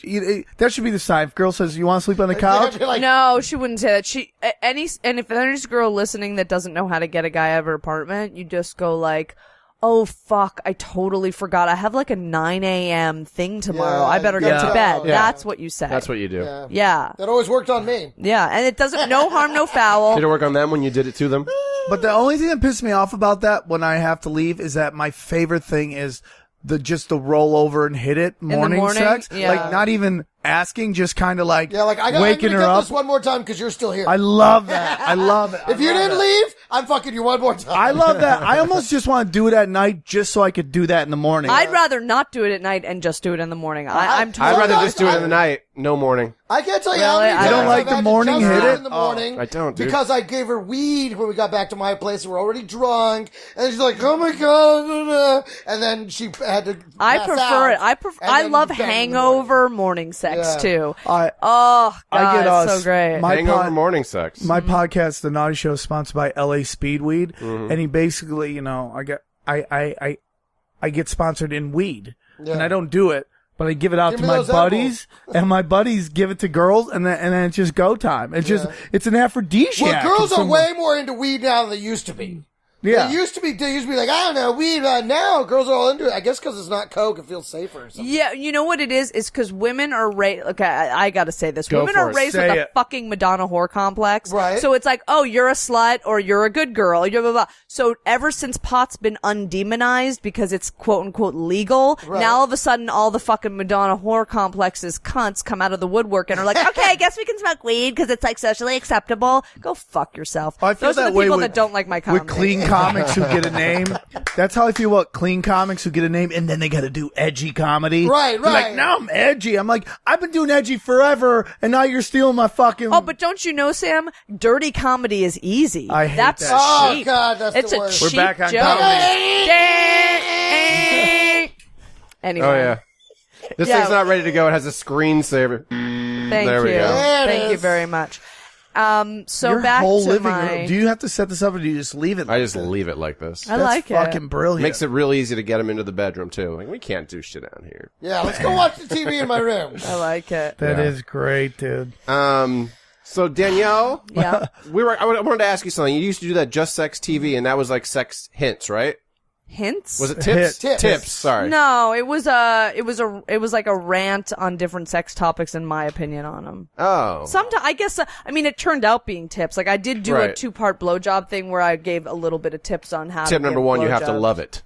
That should be the sign. If girl says you want to sleep on the couch, No, she wouldn't say that. And if there's a girl listening that doesn't know how to get a guy out of her apartment, you just go like, oh fuck, I totally forgot. I have like a 9 a.m. thing tomorrow. I better get to bed. Yeah. That's what you say. That's what you do. Yeah. That always worked on me. Yeah. And it doesn't, no harm, no foul. Did it work on them when you did it to them? but the only thing that pisses me off about that when I have to leave is that my favorite thing is the roll over and hit it morning sex. Yeah. Like not even asking, just kind of like Yeah, like I'm waking gonna her get up. this one more time because you're still here. I love that. I love it. If you didn't leave, I'm fucking you one more time. I love that. I almost just want to do it at night just so I could do that in the morning. I'd rather not do it at night and just do it in the morning. I'm totally I'd rather just do it in the night, no morning. I can't tell you Really? how many I times don't like I've the had to morning just hit do it? in the morning. I don't, dude. Because I gave her weed when we got back to my place. We're already drunk, and she's like, "Oh my god!" And then she had to. I pass prefer out, it. and I then love bang in the hangover morning sex Yeah. too. I God, get us. it's so great. My Hangover morning sex. My podcast, The Naughty Show, is sponsored by LA Speedweed, and he basically, you know, I get sponsored in weed, and I don't do it, but I give it out Give to me my those buddies, and my buddies give it to girls, and then it's just go time. It's just it's an aphrodisiac. Well, girls in are some way more into weed now than they used to be. Yeah. They used to be like, I don't know, weed. Now girls are all into it. I guess because it's not coke, it feels safer or something. Yeah, you know what it is? It's because women are raised. Okay, I gotta say this. Go Women for are it. raised Say with a it. fucking Madonna whore complex. Right. So it's like, oh, you're a slut or you're a good girl. Blah, blah, blah. So ever since pot's been undemonized because it's quote unquote legal, now all of a sudden all the fucking Madonna whore complexes cunts come out of the woodwork and are like, okay, I guess we can smoke weed because it's like socially acceptable. Go fuck yourself. I feel Those are that the way people with, that don't like my comedy. with clean comics who get a name. That's how I feel about clean comics who get a name and then they got to do edgy comedy. Right, They're right. Like now I'm edgy. I'm like I've been doing edgy forever, and now you're stealing my fucking. Oh, but don't you know, Sam? Dirty comedy is easy. I hate That's that Oh, cheap. God, that's It's the a worst. We're cheap back on joke. Anyway, Oh yeah. This Yeah. thing's not ready to go. It has a screensaver. thank There you. we go. There it Thank you is. very much. So your back whole to living my. room. Do you have to set this up, or do you just leave it? I just leave it like this. I That's like fucking it. brilliant. Makes it real easy to get them into the bedroom too. Like we can't do shit out here. Yeah, let's go watch the TV in my room. I like it. That Yeah. is great, dude. So Danielle, Yeah. I wanted to ask you something. You used to do that Just Sex TV, and that was like sex hints, right? Hints? Was it tips? Tips. Sorry. No, it was like a rant on different sex topics, in my opinion, on them. Oh. Sometimes, I guess, I mean, it turned out being tips. Like, I did do a Right. 2-part blowjob thing where I gave a little bit of tips on how to Tip number give 1: you have to blowjobs. love it.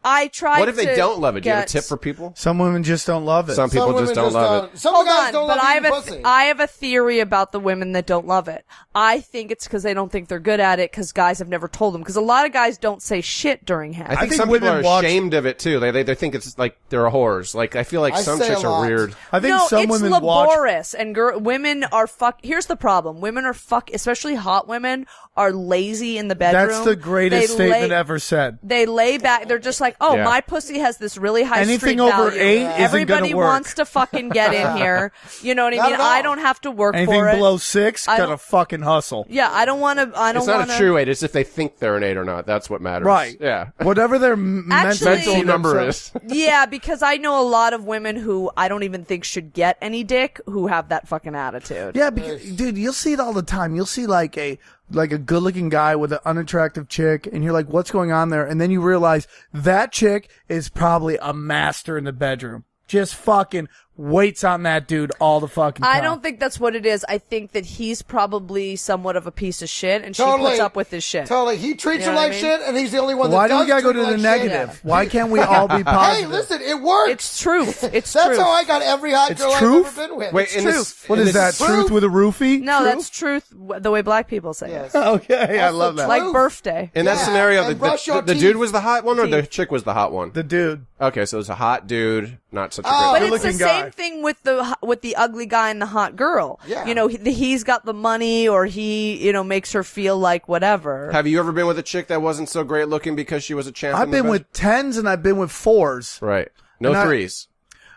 I tried. What if they to don't love it? Do you have a get- tip for people? Some women just don't love it. Some people Some just women don't love it. Some Hold guys on, don't but love I have eating a pussy. I have a theory about the women that don't love it. I think it's because they don't think they're good at it because guys have never told them. Because a lot of guys don't say shit during head. I think think some people women are watch- ashamed of it too. They think it's like they're whores. Like I feel like I some say a chicks are lot. weird. I think no, some it's women watch. laborious, and women are Here's the problem: women are especially hot women are lazy in the bedroom. That's the greatest They statement lay- ever said. They lay back. They're just like, like, oh, Yeah. my pussy has this really high Anything street over value. 8 isn't Everybody gonna work. wants to fucking get in here. You know what I Not mean? at all. I don't have to work Anything for it. below 6, I gotta don't- fucking hustle. Yeah, I don't want to. I don't It's not want a true 8. It's if they think they're an 8 or not. That's what matters. Right. Yeah. Whatever their Actually- Mental number is. Yeah, because I know a lot of women who I don't even think should get any dick who have that fucking attitude. Yeah, because, dude, you'll see it all the time. You'll see like a good-looking guy with an unattractive chick, and you're like, what's going on there? And then you realize that chick is probably a master in the bedroom. Just fucking waits on that dude all the fucking time. I don't think that's what it is. I think that he's probably somewhat of a piece of shit, and she Totally. puts up with his shit. Totally. He treats You her know what like I mean? shit, and he's the only one that Why do does we gotta go treat to her the like shit. negative? Why can't we all be positive? Hey, listen, it works. It's truth. It's That's truth. how I got every hot It's girl truth? I've ever been with. Wait, It's in truth. this, What in is this- that? Truth with a roofie? No, Truth? that's truth. The way black people say Yes. it. Okay, I love that. Like birthday. In that Yeah, scenario, and brush your the teeth. dude was the hot one, or the chick was the hot one? The dude. Okay, so it's a hot dude, not such a Oh. great. But it's the Good-looking same guy. thing with the ugly guy and the hot girl. Yeah. You know, he's got the money, or he, makes her feel like whatever. Have you ever been with a chick that wasn't so great looking because she was a champ? I've in the been bed? with 10s and I've been with 4s. Right. No And I- 3s.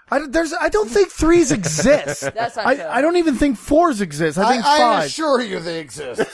I don't think 3s exist. That's not true. I don't even think 4s exist. I think I 5. assure you they exist.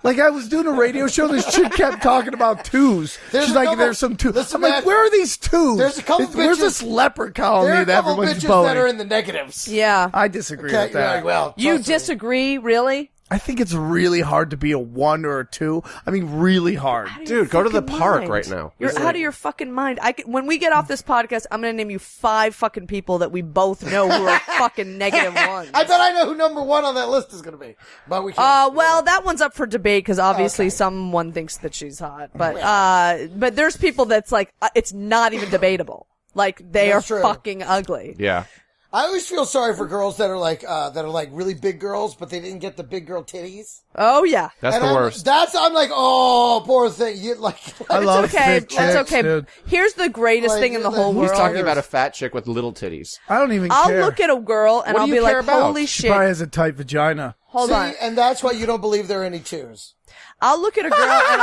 Like, I was doing a radio show, this chick kept talking about 2s. There's She's a like, couple- there's some 2s. listen, I'm like, man, where are these 2s? there's a couple Where's bitches- this leper There colony are a that couple everyone's bitches that are boning? in the negatives. Yeah. I disagree Okay, with that. very well. You trust me. disagree, really? I think it's really hard to be a 1 or a 2. I mean, really hard. Dude, go to the Fucking park mind. right now. You're It's out like- of your fucking mind. When we get off this podcast, I'm gonna name you 5 fucking people that we both know who are fucking negative ones. I bet I know who number 1 on that list is going to be. But we can't. Well, that one's up for debate because obviously someone thinks that she's hot, but there's people that's like, it's not even debatable. Like, they That's are true. fucking ugly. Yeah. I always feel sorry for girls that are like really big girls, but they didn't get the big girl titties. Oh yeah. That's And the I'm- worst. I'm like, oh, poor thing. You like, I love It's okay. thick That's chicks, okay. dude. Here's the greatest Like, thing in the whole he's world. He's talking about a fat chick with little titties. I don't even I'll care. look at a girl and What do I'll you be care like, about? holy She shit. probably has a tight vagina. Hold see, on. and that's why you don't believe there are any 2s. I'll look at a girl and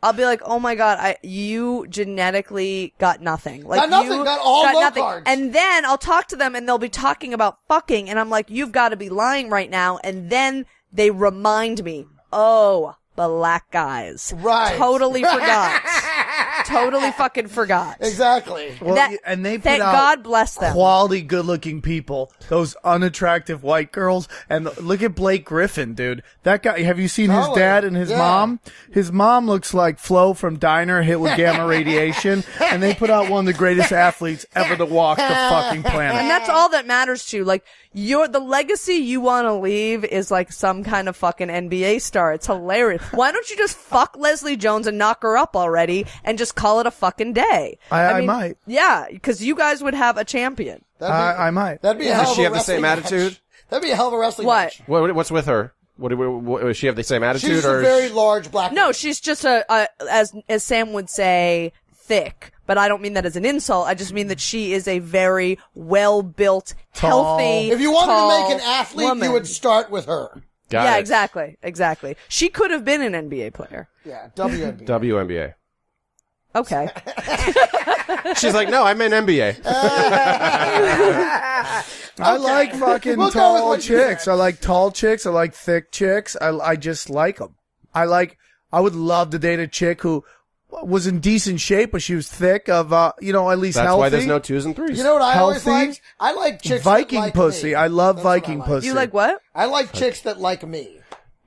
I'll be like, oh my god, you genetically got nothing. Like, Got nothing, you got all low nothing. cards. And then I'll talk to them and they'll be talking about fucking, and I'm like, you've got to be lying right now. And then they remind me, oh, black guys. Right. Totally forgot. Totally fucking forgot. Exactly. Well, That- and they put thank out God bless them. quality, good-looking people. Those unattractive white girls. And look at Blake Griffin, dude. That guy. Have you seen his Totally. dad and his Yeah. mom? His mom looks like Flo from Diner hit with gamma radiation. And they put out one of the greatest athletes ever to walk the fucking And planet. that's all that matters to you. Like, the legacy you want to leave is like some kind of fucking NBA star. It's hilarious. Why don't you just fuck Leslie Jones and knock her up already and just call it a fucking day? I might. Yeah, because you guys would have a champion. I might. That'd be a hell Does of she a have the same wrestling match. attitude? That'd be a hell of a wrestling What? match. What's with her? Does she have the same attitude? She's or a very large black No, she's just as Sam would say, thick. But I don't mean that as an insult. I just mean that she is a very well-built, Tall. healthy, If you wanted to tall make an athlete, woman. you would start with her. Got yeah, it. exactly. She could have been an NBA player. Yeah, WNBA. WNBA. Okay. She's like, no, I'm an NBA. I like fucking We'll go with tall what you chicks. said. I like tall chicks. I like thick chicks. I just like them. I would love to date a chick who was in decent shape, but she was thick of, at least That's healthy. why there's no 2s and 3s. You know what I always Healthy. like? I like chicks Viking that like pussy. me. I love That's what Viking I like. pussy. You like what? I like chicks that like me.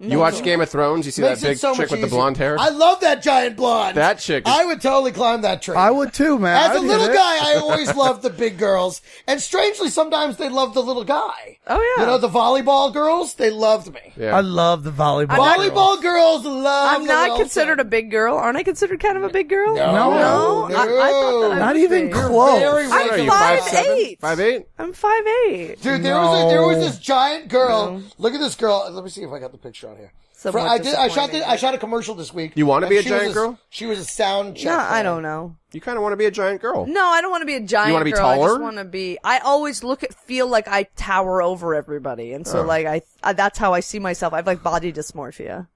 You watch Game of Thrones? You see Makes that it big so chick much with the easier. blonde hair? I love that giant blonde. That chick is- I would totally climb that tree. I would too, man. As I'd a hit little it. guy, I always loved the big girls. And strangely, sometimes they love the little guy. Oh, yeah. You know, the volleyball girls, they loved me. Yeah. I love the volleyball. Volleyball girls love I'm not considered a big girl. Aren't I considered kind of a big girl? No. No. I thought that I Not would even be. close. very What are I'm you, 5'8". 5'8"? I'm 5'8". Dude, there was this giant girl. Look at this girl. Let me see if I got the picture on here. Somewhat I shot a commercial this week. You want to be a She was giant girl? She was a sound check. No, I fan. don't know. You kind of want to be a giant girl. No, I don't want to be a giant You wanna be girl. I taller? just want to be. I always feel like I tower over everybody, and so like I that's how I see myself. I have like body dysmorphia.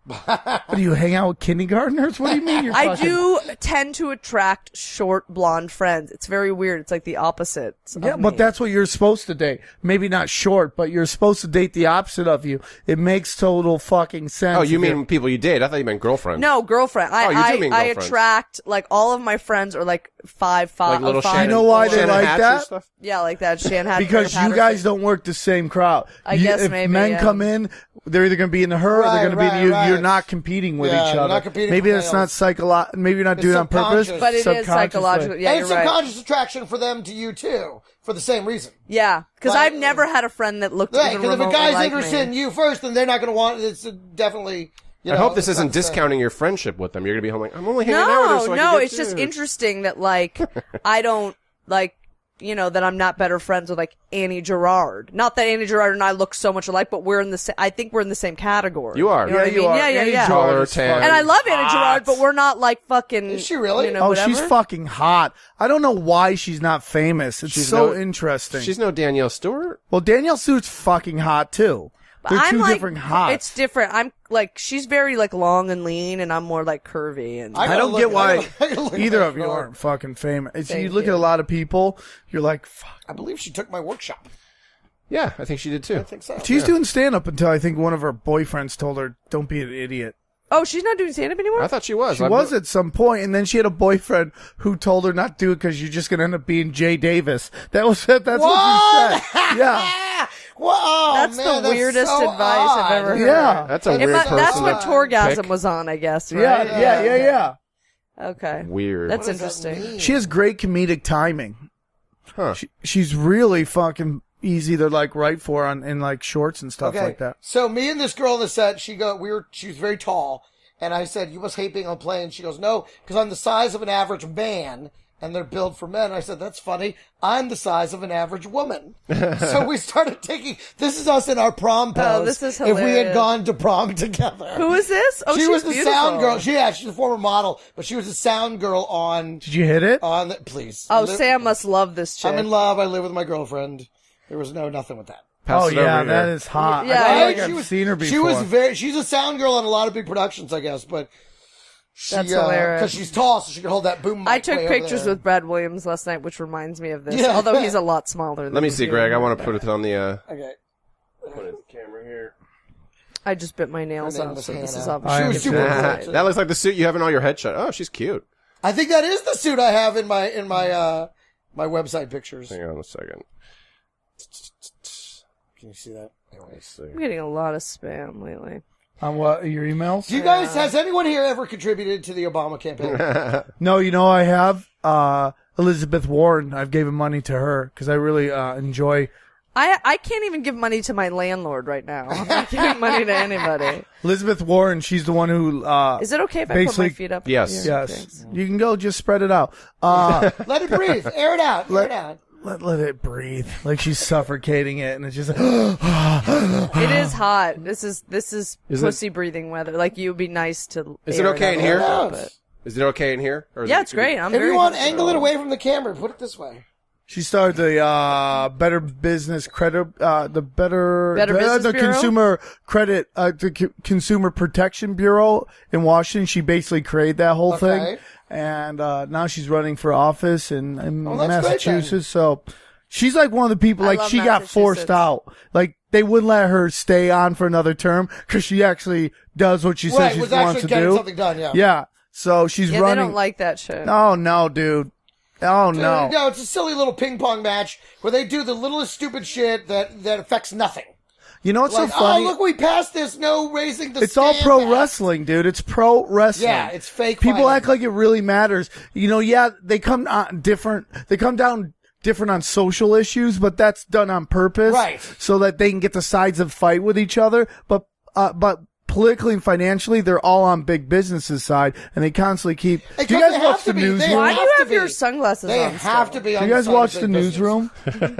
What do you hang out with kindergartners? What do you mean you're I fucking... do tend to attract short blonde friends. It's very weird. It's like the opposite. Yeah, but that's what you're supposed to date. Maybe not short, but you're supposed to date the opposite of you. It makes total fucking sense. Oh, you mean people you date? I thought you meant girlfriend. No, girlfriend. Oh, you do mean I girlfriends. attract, like, all of my friends are like five. Like little five. Shannon, You know why they Shannon like Hatcher that? Stuff? Yeah, like that. Shan had Because you guys don't work the same crowd. I guess if maybe, men yeah. come in, they're either going to be into her or they're going to be into you. Right. You're not competing with Yeah, each you're other. not competing Maybe for that's not males. psychological. Maybe you're not doing it on purpose. subconscious. But it is subconsciously. psychological. Yeah, And you're it's right. subconscious attraction for them to you too, for the same reason. Yeah, because Right. I've never had a friend that looked Right, even because if a remotely guy's like interested me. in you first, then they're not going to want. It's definitely. You know, I hope this it's isn't not the same. discounting your friendship with them. You're gonna be home like, I'm only hanging out with her so I can No, get it's just you. interesting that, like, I don't, like, you know, that I'm not better friends with, like, Annie Gerard. Not that Annie Gerard and I look so much alike, but we're in the I think we're in the same category. You are. You know what I you mean? are. Yeah, Annie yeah. Gerard Taller, is tan. fucking And I love Annie hot. Gerard, but we're not, like, fucking. Is she really? You know, Oh, whatever. she's fucking hot. I don't know why she's not famous. It's She's so no- interesting. She's no Danielle Stewart. Well, Danielle Stewart's fucking hot too. But They're I'm two like, different hots. It's different. I'm like, she's very like long and lean, and I'm more like curvy. And I don't get why look either at of you her. aren't fucking famous. It's, you Thank look you. at a lot of people, you're like, fuck. I believe she took my workshop. Yeah, I think she did too. I think so. She's doing stand up until I think one of her boyfriends told her, "Don't be an idiot." oh, she's not doing stand up anymore. I thought she was. She was at some point, and then she had a boyfriend who told her not to do it because you're just going to end up being Jay Davis. That's what she said. Yeah. Whoa, That's man, the weirdest so advice I've ever odd. heard. Yeah. That's a It weird mu- person. that's what to Torgasm pick. was on, I guess, right? Yeah. Okay. Weird. That's What does that interesting. mean? She has great comedic timing. Huh. She's really fucking easy to like write for in like shorts and stuff like that. So me and this girl on the set, she was very tall, and I said, "You must hate being on planes." She goes, "No, because I'm the size of an average man, and they're built for men." I said, "That's funny. I'm the size of an average woman." So we started taking. This is us in our prom pose. Oh, this is If we had hilarious. gone to prom together. Who is this? Oh, she she's was the beautiful. sound girl. She's a former model, but she was the sound girl on. Did you hit it? Please. Oh, Sam must love this chick. I'm in love. I live with my girlfriend. There was nothing with that. Pass Oh it yeah, over that here. is hot. Yeah, I feel yeah, like she I've seen her before. She was she's a sound girl on a lot of big productions, I guess, but she, That's hilarious. because she's tall, so she could hold that boom mic I took way over pictures there. with Brad Williams last night, which reminds me of this. Yeah. Although he's a lot smaller than Let me see, you. Greg. I want to put it on the. Okay. Put it in the camera here. I just bit my nails Her name off, was so this is Hannah. obviously. She was super that cool, too. looks like the suit you have in all your headshot. Oh, she's cute. I think that is the suit I have in my my website pictures. Hang on a second. Can you see that? Let's see. I'm getting a lot of spam lately. On what, your emails? Do you guys? Has anyone here ever contributed to the Obama campaign? No, you know I have. Elizabeth Warren. I've given money to her because I really enjoy. I can't even give money to my landlord right now. I'm not giving money to anybody. Elizabeth Warren. She's the one who. Is it okay if I put my basically- feet up? Yes. here? Yes, Thanks. you can go. Just spread it out. Let it breathe. Air it out. Air it out. Let it breathe. Like she's suffocating it, and it's just. It is hot. This is Is pussy breathing weather. Like you would be nice to. Is it air okay out in a here? little bit, Is it okay in here? Or is Yeah, it- it's great. I'm If very you want, good. angle it away from the camera. Put it this way. She started the Better Business Credit, the Business Bureau? Consumer Credit, the Consumer Protection Bureau in Washington. She basically created that whole Okay. thing, and now she's running for office in that's great, Massachusetts. So she's like one of the people. I Like love she got forced Massachusetts. out. Like they wouldn't let her stay on for another term because she actually does what she Right, says she was wants actually to getting do. something done. Yeah. Yeah. So she's Yeah, running. they don't like that shit. Oh no, dude. Oh Dude, no. no, it's a silly little ping pong match where they do the littlest stupid shit that affects nothing. You know what's Like, so funny? oh, look, we passed this. No raising the It's all stand pro back. wrestling, dude. It's pro wrestling. Yeah, it's fake People fighting. act like it really matters. You know, yeah, they come different. They come down different on social issues, but that's done on purpose, Right. So that they can get the sides of fight with each other. But politically and financially, they're all on big business's side, and they constantly keep. Hey, Do you they guys have watch to the be. They newsroom? Why do you have have to your be. sunglasses They on? have still? to be. Do on you guys the side watch of the big business. newsroom?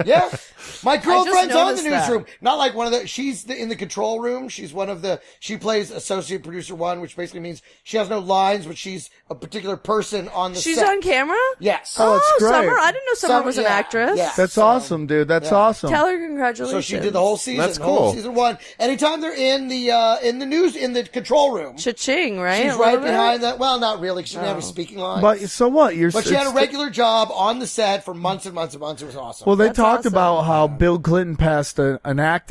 Yeah. My girlfriend's on the noticed that. newsroom. Not like one of the, in the control room. She's one of the, she plays associate producer 1, which basically means she has no lines, but she's a particular person on the She's set. on camera? Yes. Oh, that's great. Summer? I didn't know Summer was an actress. Yeah. That's awesome, dude. That's awesome. Tell her congratulations. So she did the whole season. That's whole cool. season 1. Anytime they're in the news, in the control room. Cha-ching, right? She's A right little bit? behind that. Well, not really. She didn't have a speaking line. But so what? But she had a regular job on the set for months and months and months. It was awesome. Well, they That's talked awesome. about how Bill Clinton passed an act.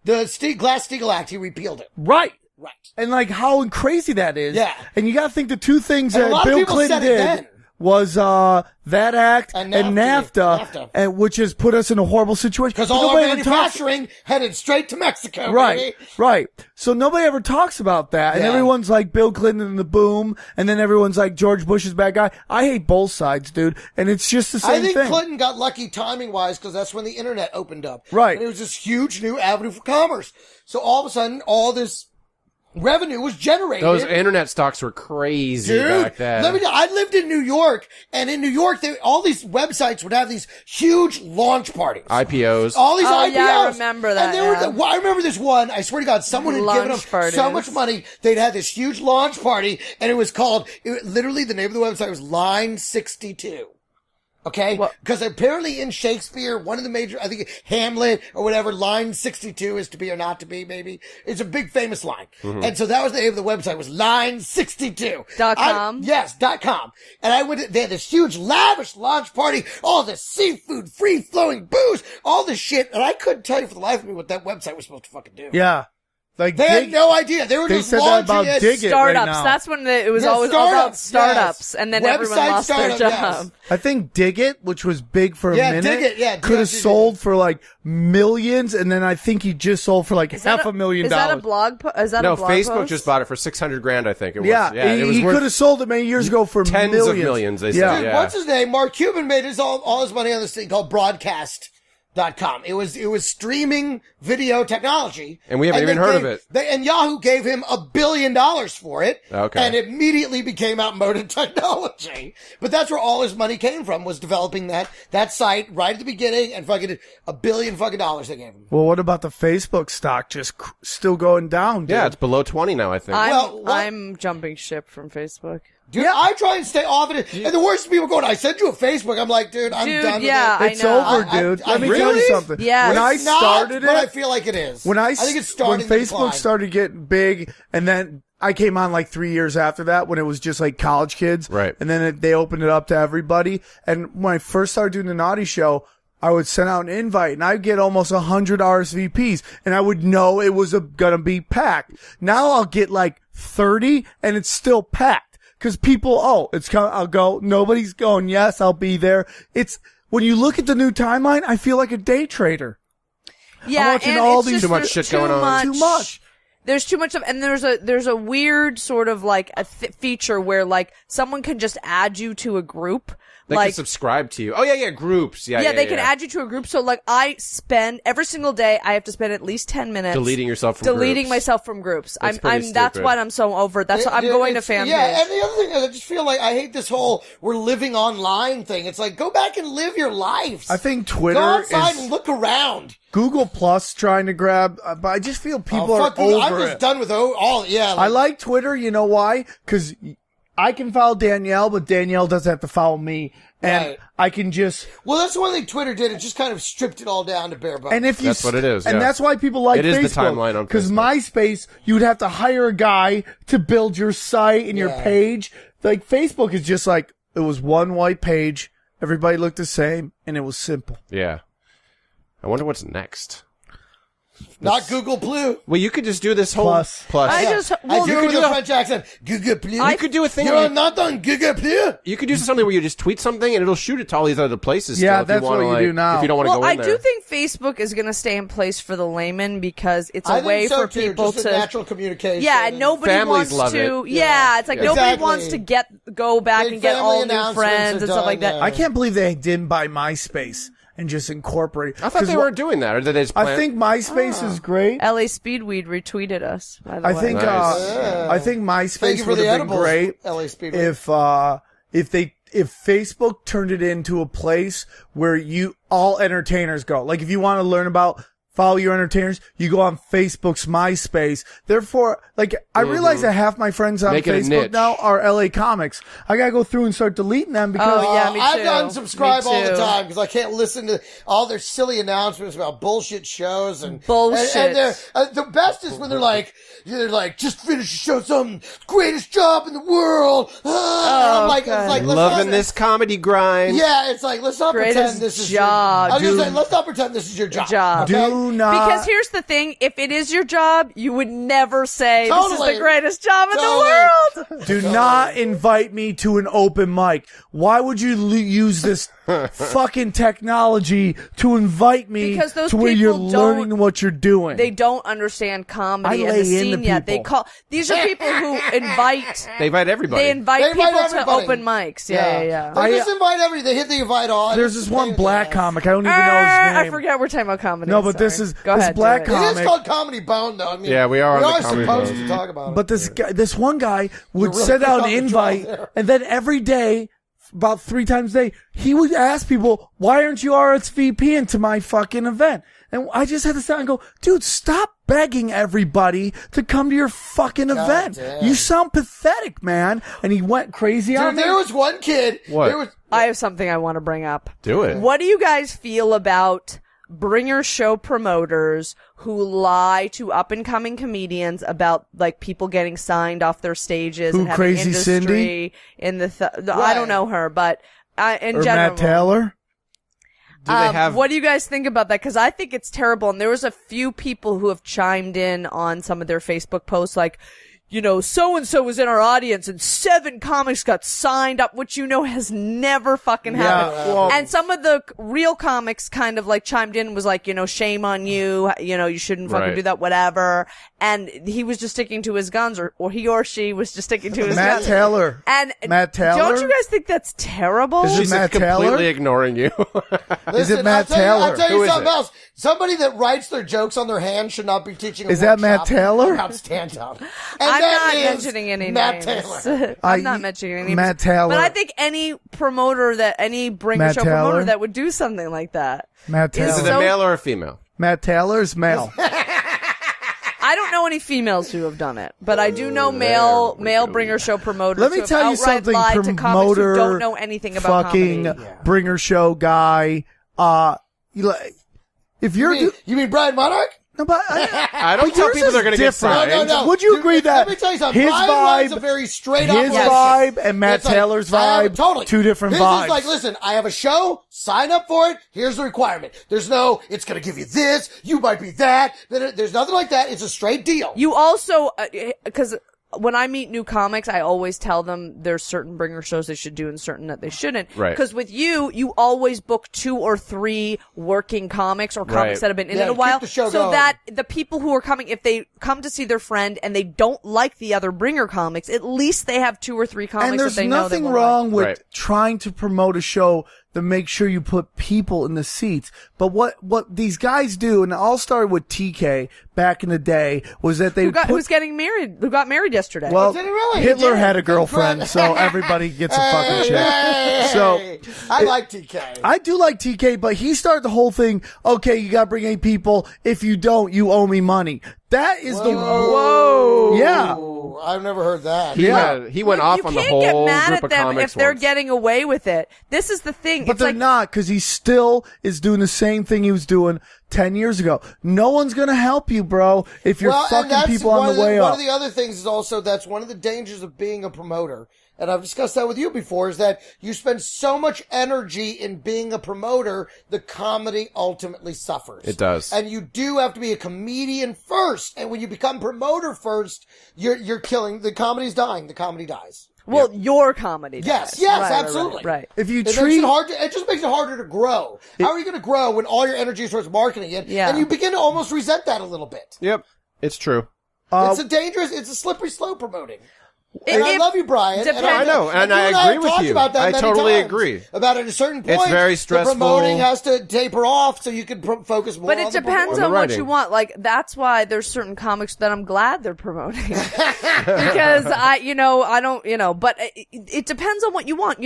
The Glass-Steagall Act, he repealed it. Right. Right. And like how crazy that is. Yeah. And you got to think the two things And a that lot of Bill people Clinton said it did then. was that act And and NAFTA, NAFTA. and which has put us in a horrible situation. Because But all our nobody ever talks- manufacturing headed straight to Mexico. Right, baby. right. So nobody ever talks about that, and Yeah. everyone's like Bill Clinton and the boom, and then everyone's like George Bush is bad guy. I hate both sides, dude, and it's just the same I think thing. Clinton got lucky timing wise because that's when the internet opened up. Right. And it was this huge new avenue for commerce. So all of a sudden, all this revenue was generated. Those internet stocks were crazy Dude, back then. let me tell you, I lived in New York, and in New York, all these websites would have these huge launch parties. IPOs. All these Oh, IPOs. yeah, I remember that, And they yeah. were I remember this one. I swear to God, someone had given them Launch parties. so much money. They'd had this huge launch party, and it was called, literally the name of the website was Line 62. Okay? Because apparently in Shakespeare, one of the major, I think Hamlet or whatever, line 62 is to be or not to be, maybe. It's a big famous line. Mm-hmm. And so that was the name of the website, was line 62. .com? Yes, .com. And I went, they had this huge lavish launch party, all this seafood, free flowing booze, all this shit. And I couldn't tell you for the life of me what that website was supposed to fucking do. Yeah. Like They had no idea. They were they just said that launching about it. Dig It right Startups. now. That's when it was Yeah, always all about startups, startups, yes. and then Website everyone lost their startup, job. yes. I think Dig It, which was big for a Yeah, minute, Dig It, yeah, could have Dig It. sold for like millions, and then I think he just sold for like Is that $500,000. Is that a blog? Is that No, a blog Facebook post? just bought it for $600,000, I think it was. Yeah, it was he worth could have sold it many years ago for tens millions. of millions, they yeah. said. Dude, Yeah. what's his name? Mark Cuban made all his money on this thing called Broadcast.com. It was streaming video technology. And we haven't they even heard of gave- it. And Yahoo gave him $1 billion for it. Okay. And immediately became outmoded technology. But that's where all his money came from, was developing that site right at the beginning, and fucking $1 billion fucking dollars they gave him. Well, what about the Facebook stock just still going down, dude? Yeah, it's below 20 now, I think. I'm jumping ship from Facebook. Dude, I try and stay off of it. And the worst people going, I sent you a Facebook. I'm like, dude, I'm Dude, done yeah, with it. It's I know. over, dude. Let me tell you something. Yes. When I It's not, started but I it, feel like it is. I think it's starting when to Facebook decline. started getting big, and then I came on like 3 years after that when it was just like college kids, Right. And then they opened it up to everybody. And when I first started doing the Naughty Show, I would send out an invite, and I'd get almost 100 RSVPs, and I would know it was gonna be packed. Now I'll get like 30, and it's still packed. Cause people, it's coming, I'll go, nobody's going, yes, I'll be there. It's, when you look at the new timeline, I feel like a day trader. Yeah, I'm watching and all it's these just, Too much there's shit going on. Too much. There's too much of, and there's a weird sort of like a feature where like someone can just add you to a group. They like, can subscribe to you. Oh, yeah, groups. Yeah, they can add you to a group. So like I spend every single day, I have to spend at least 10 minutes Deleting yourself from deleting groups. myself from groups. That's I'm pretty that's stupid. what I'm so over. That's I'm going to fan Yeah, page. and the other thing is I just feel like I hate this whole we're living online thing. It's like, go back and live your lives. I think Twitter Go outside is and look around. Google Plus trying to grab, but I just feel people are fuck Google. over I'm just it. done with all. Yeah, I like Twitter. You know why? Because I can follow Danielle, but Danielle doesn't have to follow me, and Right. I can just. Well, that's one thing Twitter did. It just kind of stripped it all down to bare bones. And if you, That's what it is, and yeah. that's why people like It is Facebook. the timeline on Because Facebook. MySpace, you would have to hire a guy to build your site and your Yeah. page. Like Facebook is just like it was one white page, everybody looked the same, and it was simple. Yeah. I wonder what's next. not Google Blue. Well, you could just do this whole Plus. I Yeah. just I well, do you it could with do a a- French accent. Google Blue. You could do a thing where You're you, not on Google Blue. you could do something where you just tweet something and it'll shoot it to all these other places. Yeah, still, if that's you wanna, what you do now. If you don't want to well, go I in there. do think Facebook is going to stay in place for the layman because it's I a think way so for too, people just to a natural communication. Yeah, and nobody Families wants love to. it. Yeah, it's like Yeah. nobody Exactly. wants to go back Big and get family all new announcements friends are and stuff like done, that. yeah. I can't believe they didn't buy MySpace and just incorporate. I thought 'cause they were doing that, or did they just I plan- think MySpace is great. LA Speedweed retweeted us. By the I way. think Nice. I think Thank MySpace you for would the have been edibles, great LA Speedway. if they if Facebook turned it into a place where all entertainers go. Like if you want to learn about follow your entertainers, you go on Facebook's MySpace. Therefore, like, I realize that half my friends on Facebook now are LA comics. I gotta go through and start deleting them because me too. I unsubscribe all the time because I can't listen to all their silly announcements about bullshit shows and bullshit. And the best is when they're like, just finish the show, something greatest job in the world. I'm like, it's like, loving this comedy grind. Yeah, it's like, let's not pretend this is job. I was just saying, let's not pretend this is your job. Okay? Because here's the thing, if it is your job, you would never say this is the greatest job in the world. Do not invite me to an open mic. Why would you use this fucking technology to invite me Because those to where you're people learning what you're doing? They don't understand comedy I and lay the into scene yet. people. These are people who invite. They invite everybody. They invite people to everybody. open mics. Yeah. They just invite everybody. They hit the invite all. There's this one black comic. I don't even know his name. I forget we're talking about comedy. No, but this black comic. It is called Comedy Bone, though. I mean, yeah, we are supposed to talk about it. But this one guy would send out an invite, and then every day, about 3 times a day, he would ask people, "Why aren't you RSVPing to my fucking event?" And I just had to stop and go, "Dude, stop begging everybody to come to your fucking event. Damn. You sound pathetic, man." And he went crazy on me. There was one kid. What? I have something I want to bring up. Do it. What do you guys feel about bringer show promoters who lie to up and coming comedians about like people getting signed off their stages Who, and having Crazy industry Cindy? in I don't know her, but in or general. Matt Taylor? Do they have? What do you guys think about that? Because I think it's terrible, and there was a few people who have chimed in on some of their Facebook posts, like, you know, so-and-so was in our audience and 7 comics got signed up, which has never fucking happened. And some of the real comics kind of like chimed in and was like, shame on you, you shouldn't fucking do that, whatever. And he was just sticking to his guns, or he or she was just sticking to his guns. Matt Taylor. Don't you guys think that's terrible? She's completely ignoring you. Is it Matt Taylor? I'll tell you something else. Somebody that writes their jokes on their hand should not be teaching. Is that Matt Taylor? About stand-up. I'm not mentioning any Matt names. Taylor. I'm not mentioning any names. Matt Taylor. But I think any bringer show promoter that would do something like that. Matt Taylor. Is it a male or a female? Matt Taylor's male. I don't know any females who have done it, but I do know male bringer show promoters. Let me tell you something, lied to comics who don't know anything about fucking comedy. bringer show guy. If you're you mean Brian Monarch? No, but I don't tell people they're going to get signed. No. Would you agree that let me tell you something. his Brian runs vibe, a very straight up his vibe, and Matt Taylor's vibe, totally 2 different His vibes. is like, listen, I have a show, sign up for it. Here's the requirement. There's no, it's going to give you this, you might be that. There's nothing like that. It's a straight deal. You also, because when I meet new comics, I always tell them there's certain bringer shows they should do and certain that they shouldn't. Right. Because with you always book 2 or 3 working comics or comics that have been in it a while. So going. that the people who are coming, if they come to see their friend and they don't like the other bringer comics, at least they have 2 or 3 comics and there's that they know they nothing will wrong like. with trying to promote a show to make sure you put people in the seats. But what these guys do, and it all started with TK back in the day, was that who got married yesterday. Well, Did he really? Hitler had a girlfriend, so everybody gets a fucking chick. So I like TK. I do like TK, but he started the whole thing. Okay, you got to bring 8 people. If you don't, you owe me money. That is yeah. I've never heard that. He went off on the whole You can't get mad group at of them comics if they're once. getting away with it. This is the thing. But it's they're like, not, because he still is doing the same thing he was doing 10 years ago. No one's going to help you, bro, if you're fucking people on the way up. One of the other things is also that's one of the dangers of being a promoter. And I've discussed that with you before, is that you spend so much energy in being a promoter, the comedy ultimately suffers. It does. And you do have to be a comedian first. And when you become promoter first, you're killing, the comedy's dying, the comedy dies. Well, your comedy does. Yes, Right, absolutely. Right. If you It makes it hard it just makes it harder to grow. How are you going to grow when all your energy is towards marketing it? Yeah. And you begin to almost resent that a little bit. Yep, it's true. It's a slippery slope promoting. And I love you, Brian. Depends. I know, and I agree with you. About that I many totally times. agree. About at a certain point, It's very stressful. The promoting has to taper off so you can focus more. But on it depends the on what writing. you want. Like, that's why there's certain comics that I'm glad they're promoting. Because but it depends on what you want.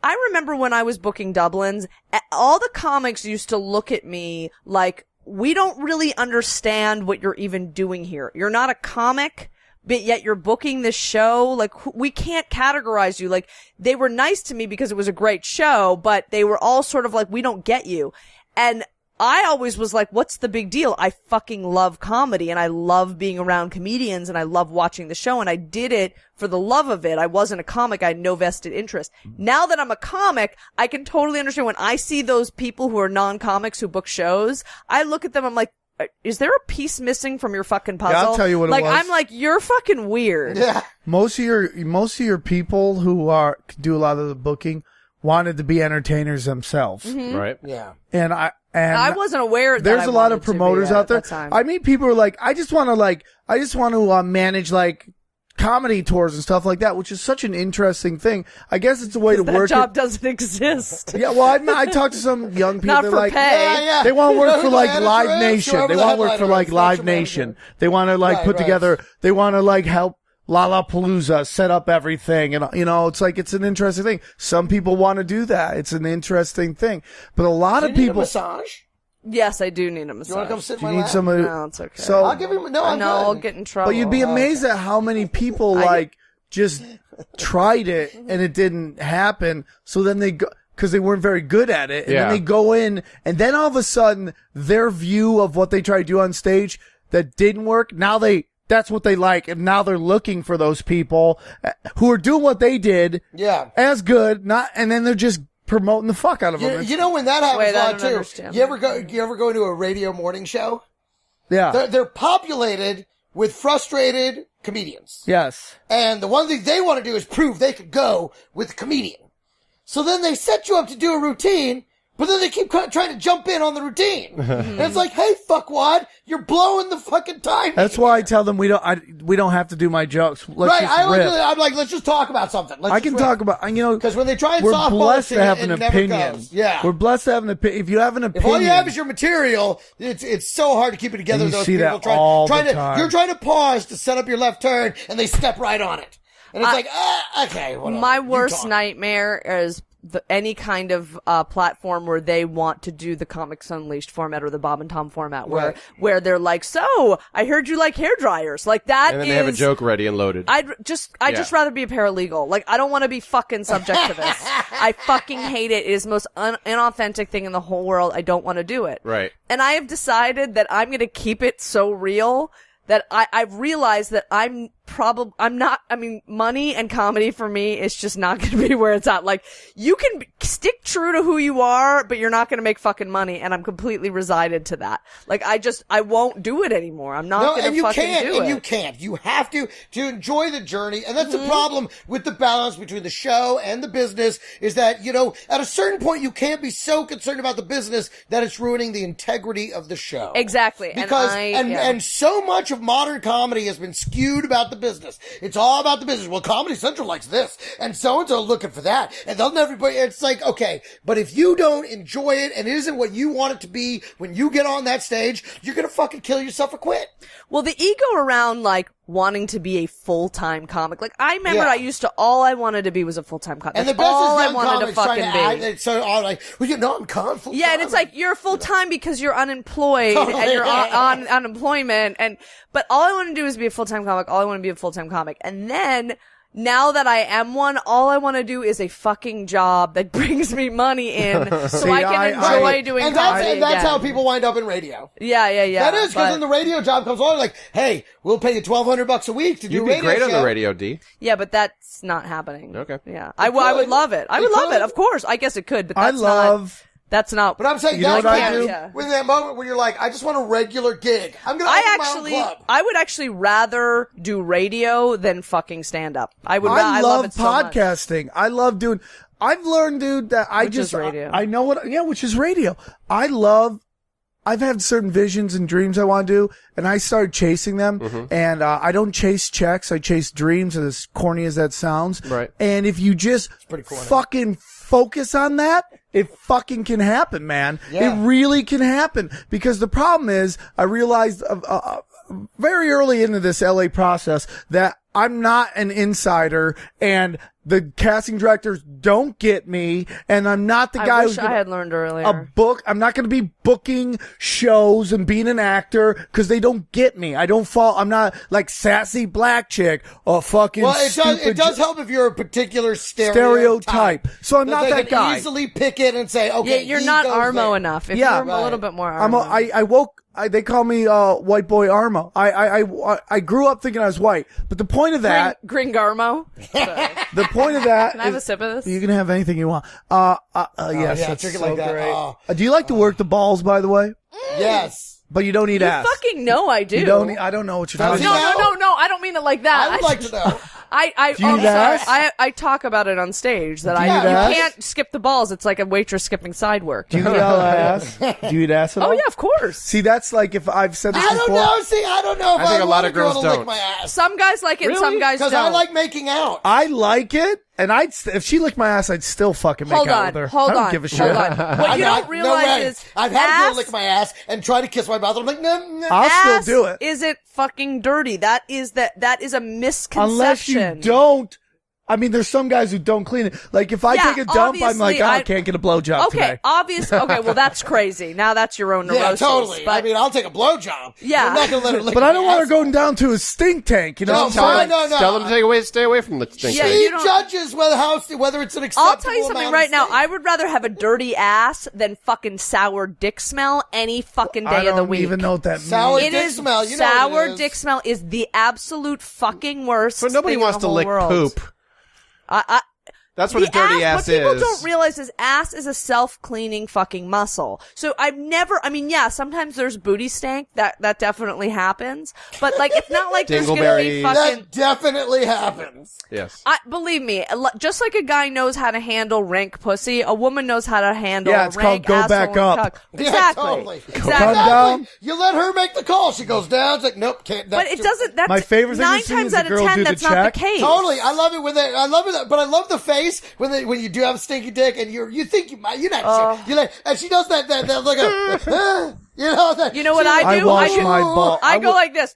I remember when I was booking Dublins, all the comics used to look at me like, we don't really understand what you're even doing here. You're not a comic, but yet you're booking this show. Like, we can't categorize you. Like, they were nice to me because it was a great show, but they were all sort of like, we don't get you. And I always was like, what's the big deal? I fucking love comedy and I love being around comedians and I love watching the show, and I did it for the love of it. I wasn't a comic. I had no vested interest. Now that I'm a comic, I can totally understand when I see those people who are non-comics who book shows, I look at them, I'm like, is there a piece missing from your fucking puzzle? Yeah, I'll tell you what it was. I'm like, you're fucking weird. Yeah. Most of your people who do a lot of the booking wanted to be entertainers themselves. Mm-hmm. Right. Yeah. And I wasn't aware that there's a lot of promoters out there. I mean, people are like, I just want to manage like comedy tours and stuff like that, which is such an interesting thing. I guess it's a way to work. That job doesn't exist. Yeah, well, I talked to some young people. Not they're for like, pay. They want to work for like manager Live is? Nation. Whoever They the want to work headliner for like is, Live that's your Nation. manager. They want to like Right, put right. together. They want to like help Lollapalooza set up everything, and it's like it's an interesting thing. Some people want to do that. It's an interesting thing, but a lot Do of you need a people. massage? Yes, I do need a massage. You want to come sit in Do my you need lap? some? No, it's okay. So I'll give you. No, I'm no, I'll good. get in trouble. But you'd be amazed at how many people like just tried it and it didn't happen. So then they go, because they weren't very good at it, and then they go in, and then all of a sudden their view of what they try to do on stage that didn't work, that's what they like, and now they're looking for those people who are doing what they did as good, and then they're just promoting the fuck out of them. You know when that happens Wait, a I lot don't too. understand. You ever go to a radio morning show? Yeah. They're populated with frustrated comedians. Yes. And the one thing they want to do is prove they could go with a comedian. So then they set you up to do a routine, but then they keep trying to jump in on the routine. And it's like, hey, fuckwad, you're blowing the fucking time. That's why I tell them we don't have to do my jokes. Let's just rip. I'm like, let's just talk about something. I can talk about, because when they try and we're softball blessed it, to have it an never opinion. goes. Yeah. We're blessed to have an opinion. If you have an If opinion. all you have is your material, it's so hard to keep it together. And you Those see people that all the time. You're trying to pause to set up your left turn, and they step right on it. And it's okay, whatever. My You worst talk. nightmare is any kind of platform where they want to do the Comics Unleashed format or the Bob and Tom format, where they're like, so I heard you like hair dryers, like that. And then they have a joke ready and loaded. I'd just rather be a paralegal. Like, I don't want to be fucking subject to this. I fucking hate it. It is the most inauthentic thing in the whole world. I don't want to do it. Right. And I have decided that I'm going to keep it so real that I've realized that money and comedy for me is just not going to be where it's at. Like, you can stick true to who you are, but you're not going to make fucking money. And I'm completely resigned to that. Like, I won't do it anymore. I'm not going to fucking do it. You can't. You have to enjoy the journey. And that's the problem with the balance between the show and the business is that, at a certain point, you can't be so concerned about the business that it's ruining the integrity of the show. Exactly. Because, and so much of modern comedy has been skewed about the business. It's all about the business. Well, Comedy Central likes this, and so-and-so looking for that, and they'll never, it's like, okay, but if you don't enjoy it, and it isn't what you want it to be when you get on that stage, you're gonna fucking kill yourself or quit. Well, the ego around, like, wanting to be a full-time comic. Like, I remember all I wanted to be was a full-time comic. And the That's best all is I young wanted to comics trying fucking to be. act, so all like, well, I'm full-time. Yeah, and it's like, you're full-time because you're unemployed and you're on unemployment, but all I want to do is be a full-time comic. All I want to be a full-time comic. And then, now that I am one, all I want to do is a fucking job that brings me money in so I can enjoy doing comedy. And that's how people wind up in radio. Yeah. That is, because then the radio job comes along like, hey, we'll pay you $1,200 a week to do a radio show. You'd be great on the radio, D. Yeah, but that's not happening. Okay. Yeah. I would love it. I would love it, of course. I guess it could, but that's not. But I'm saying know that's what I do? when that moment where you're like, I just want a regular gig. I'm gonna open my own club. I would actually rather do radio than fucking stand up. I love it so much. podcasting. I love doing. I've learned, dude, that Which is radio. I know which is radio. I've had certain visions and dreams I want to do, and I started chasing them. Mm-hmm. And I don't chase checks; I chase dreams. And as corny as that sounds, right? And if you just fucking focus on that, it fucking can happen, man. Yeah. It really can happen. Because the problem is, I realized very early into this LA process that I'm not an insider, and the casting directors don't get me, and I'm not the guy I had learned earlier. I'm not going to be booking shows and being an actor because they don't get me. I don't fall. I'm not like sassy black chick or fucking. Well, it does help if you're a particular stereotype. So I'm not they that can guy. Easily pick it and say, okay, you're not Armo enough. If you're a little bit more Armo. They call me white boy Armo. I grew up thinking I was white, but the point of that, Gringarmo. the point of that, can I have a sip of this? You can have anything you want. Yes, that's drink it so like that. great. Oh. Do you like to work the balls, by the way? Yes. But you don't eat ass. You fucking know I do. You don't. I don't know what you're talking about. No. I don't mean it like that. I would like to know. I talk about it on stage that you can't skip the balls. It's like a waitress skipping side work. Do you eat ass? Do you eat ass at all? Oh yeah, of course. See, that's like if I've said this before. I don't know if I think a lot of girl girls to don't. lick my ass. Some guys like it, and some guys don't. Because I like making out. I like it, and if she licked my ass, I'd still fucking make out with her. Hold I don't on. give a shit. Hold on. What you don't realize is I've had a girl lick my ass and try to kiss my mouth. I'm like, no. I'll still do it. Isn't fucking dirty. That is a misconception. Unless you don't. I mean, there's some guys who don't clean it. Like, if I take a dump, I'm like, I can't get a blowjob today. Okay, well, that's crazy. Now that's your own neurosis. Yeah, totally. But, I mean, I'll take a blowjob. Yeah. I'm not going to let her lick But my I don't want her ass. going down to a stink tank, you know? No. Tell them to stay away from the stink. Yeah, She judges whether it's an acceptable I'll tell you something right now. I would rather have a dirty ass than fucking sour dick smell any fucking day of the week. I don't even know what that means. Sour dick smell. You know sour what it is. dick smell is the absolute fucking worst. But nobody thing wants in the to whole lick world. poop. That's what a dirty ass is. What people don't realize is ass is a self-cleaning fucking muscle. So sometimes there's booty stank. That definitely happens. But like, it's not like there's gonna be Dingleberries. fucking. That definitely happens. Yes. Believe me, just like a guy knows how to handle rank pussy, a woman knows how to handle Yeah, it's rank called go asshole back and up. cuck. Yeah, Exactly. totally. Exactly. Come down. You let her make the call. She goes down. It's like, nope, can't. But it doesn't. That's My favorite thing to 9 see times is a out of girl 10. do the That's not check. the case. Totally, I love it but I love the face when you do have a stinky dick and you think you're not sure. And she does that look of, You know what I do? I wash my ball. I go like this.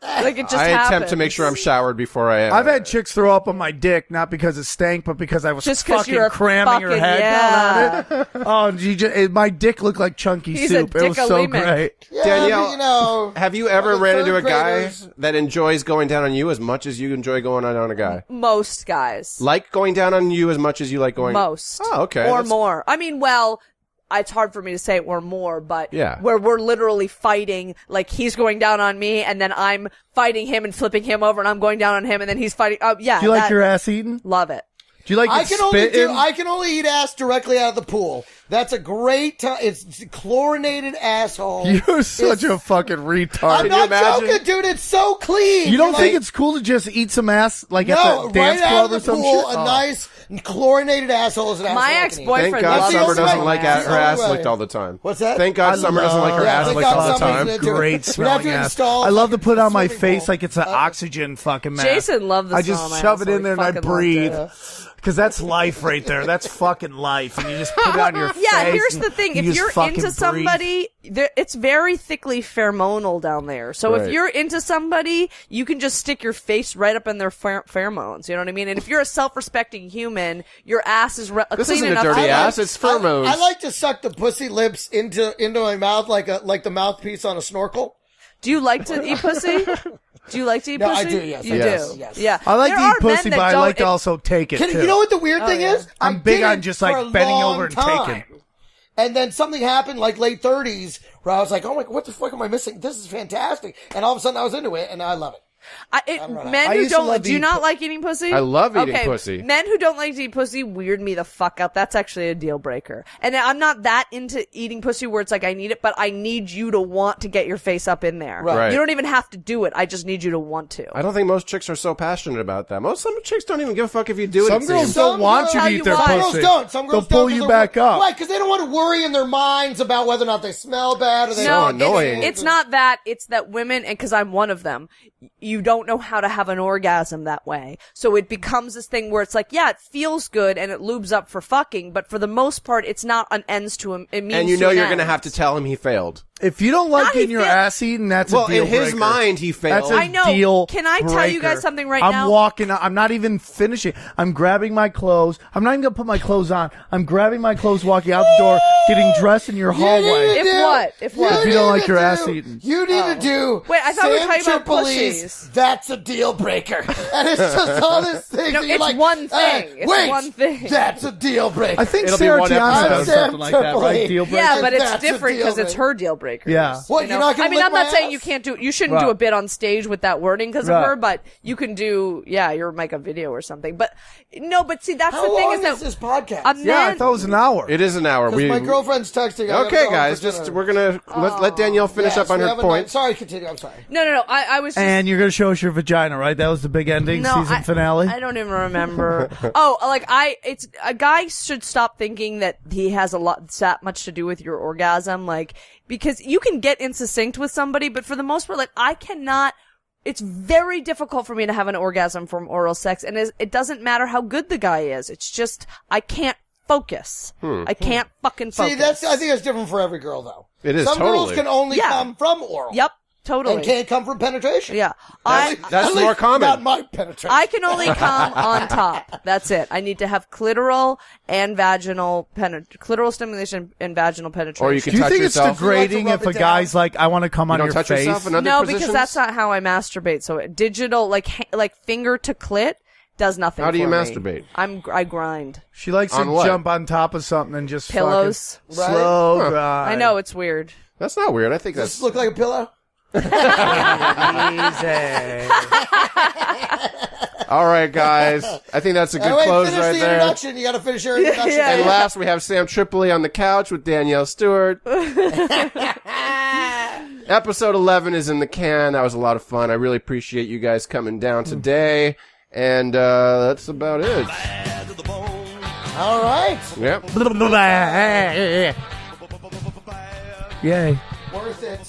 Like it just I happens. attempt to make sure I'm showered before I am. I've had chicks throw up on my dick, not because it stank, but because I was Just 'cause fucking you're cramming her fucking- head yeah. down on it. My dick looked like chunky He's soup. a It was so dick-a-lemic. great. Yeah, Danielle, but, have you ever other ran into a third guy graders- that enjoys going down on you as much as you enjoy going on a guy? Most guys. Like going down on you as much as you like going? Most. Oh, okay. Or That's- more. I mean, it's hard for me to say or more, but Yeah. where we're literally fighting, like he's going down on me and then I'm fighting him and flipping him over and I'm going down on him and then he's fighting. Yeah. Do you like your ass eaten? Love it. Do you like I it can only eat ass directly out of the pool. That's a great time. It's chlorinated asshole. You're such a fucking retard. I'm not joking, dude. It's so clean. You don't think it's cool to just eat some ass like at the dance right club out or of the some pool, shit? a nice chlorinated asshole is an asshole. My I can eat. ex-boyfriend Thank God loves Summer it. doesn't like That's her the ass only way. licked all the time. What's that? Thank God Summer doesn't like her Yeah, ass thank licked God all the Summer's time. gonna do it. Great We'd have smelling to ass. install I love to put it on my swimming face pool. like it's an oxygen fucking mask. Jason loved the I smell just of my shove it asshole. in there and He I fucking loved breathe. it. Because that's life right there. That's fucking life. And you just put it on your face. Yeah, here's the thing. and If you you're just fucking into breathe. somebody, it's very thickly pheromonal down there. So Right. if you're into somebody, you can just stick your face right up in their pheromones. You know what I mean? And if you're a self-respecting human, your ass is This clean isn't a enough. dirty to- ass. It's pheromones. I like to suck the pussy lips into my mouth like the mouthpiece on a snorkel. Do you like to eat pussy? Do you like to eat No, pussy? I do, yes. You Yes. do. Yes. Yeah. I like There to are eat pussy, men but that I don't- like to also take it, too. You know what the weird thing is? I'm I big did on it just, for like, a bending long over and time. taking. And then something happened like late 30s where I was like, oh my, what the fuck am I missing? This is fantastic. And all of a sudden I was into it and I love it. Men I who used to don't love do you eating not like eating pussy? I love eating okay. pussy. Men who don't like to eat pussy weird me the fuck out. That's actually a deal breaker. And I'm not that into eating pussy where it's like I need it, but I need you to want to get your face up in there. Right. You don't even have to do it. I just need you to want to. I don't think most chicks are so passionate about that. Some chicks don't even give a fuck if you do it. Some it girls seems. don't want you to eat their why. pussy. Some girls don't. Some girls They'll pull don't, you 'cause back they're- up. Right, because they don't want to worry in their minds about whether or not they smell bad or they No, annoying. It's not that. It's that women, and because I'm one of them, you don't know how to have an orgasm that way. So it becomes this thing where it's like, yeah, it feels good and it lubes up for fucking, but for the most part, it's not an ends to a means. And you know you're going to have to tell him he failed. If you don't like getting your ass eaten, that's a deal breaker. Well, in his mind, he failed. That's a I know. deal Can I tell you guys something right now? I'm walking. I'm not even finishing. I'm grabbing my clothes. I'm not even going to put my clothes on. I'm grabbing my clothes, walking out the door, getting dressed in your hallway. If what? If you don't like your ass eaten. You need to do. Wait, I thought we were Sam talking about Tripoli's, pussies. That's a deal breaker. And it's just all this thing. No, that you're it's like, one thing. It's wait, one thing. That's a deal breaker. I think It'll be Sarah one Tiana episode. said something like that, right? Deal breaker. Yeah, but it's That's a different because deal it's breaker. her deal breaker. Yeah. What, you're not going I to mean, lick I'm not my saying ass? you can't do. You shouldn't do Right. a bit on stage with that wording because of Right. her, but you can do. Yeah, you're make a video or something. But no, but see, that's How the thing long is that this podcast? a Yeah, I man- thought it was an hour. It is an hour. Because my girlfriend's texting. I gotta Okay, go guys, home for dinner. we're going to let Danielle finish Yes, up on we her have a point. Sorry, continue. I'm sorry. No. I was. Just, And you're going to show us your vagina, right? That was the big ending, season finale. I don't even remember. It's a guy should stop thinking that he has that much to do with your orgasm, because you can get instinct with somebody, but for the most part, I cannot. It's very difficult for me to have an orgasm from oral sex, and it doesn't matter how good the guy is. It's just I can't focus. I can't fucking focus. See, I think that's different for every girl, though. It is Some totally. girls can only come from oral. Yep. Totally. And can't come from penetration. Yeah. That's At more least common. Not my penetration. I can only come on top. That's it. I need to have clitoral and vaginal clitoral stimulation and vaginal penetration. Or you can Do you touch think yourself. it's degrading if a guy's like, I want to come on don't your touch face? yourself in other No, positions? because that's not how I masturbate. So digital, like finger to clit, does nothing. How do you for me. masturbate? I grind. She likes On to what? jump on top of something and just Pillows. fucking slow Huh. grind. I know it's weird. That's not weird. I think Does that's... this look like a pillow? Easy. All right, guys. I think that's a good close finish right the there. introduction. You got to finish your introduction. And last, we have Sam Tripoli on the couch with Danielle Stewart. Episode 11 is in the can. That was a lot of fun. I really appreciate you guys coming down today. And that's about it. All right. Yep. Yay. Worth it.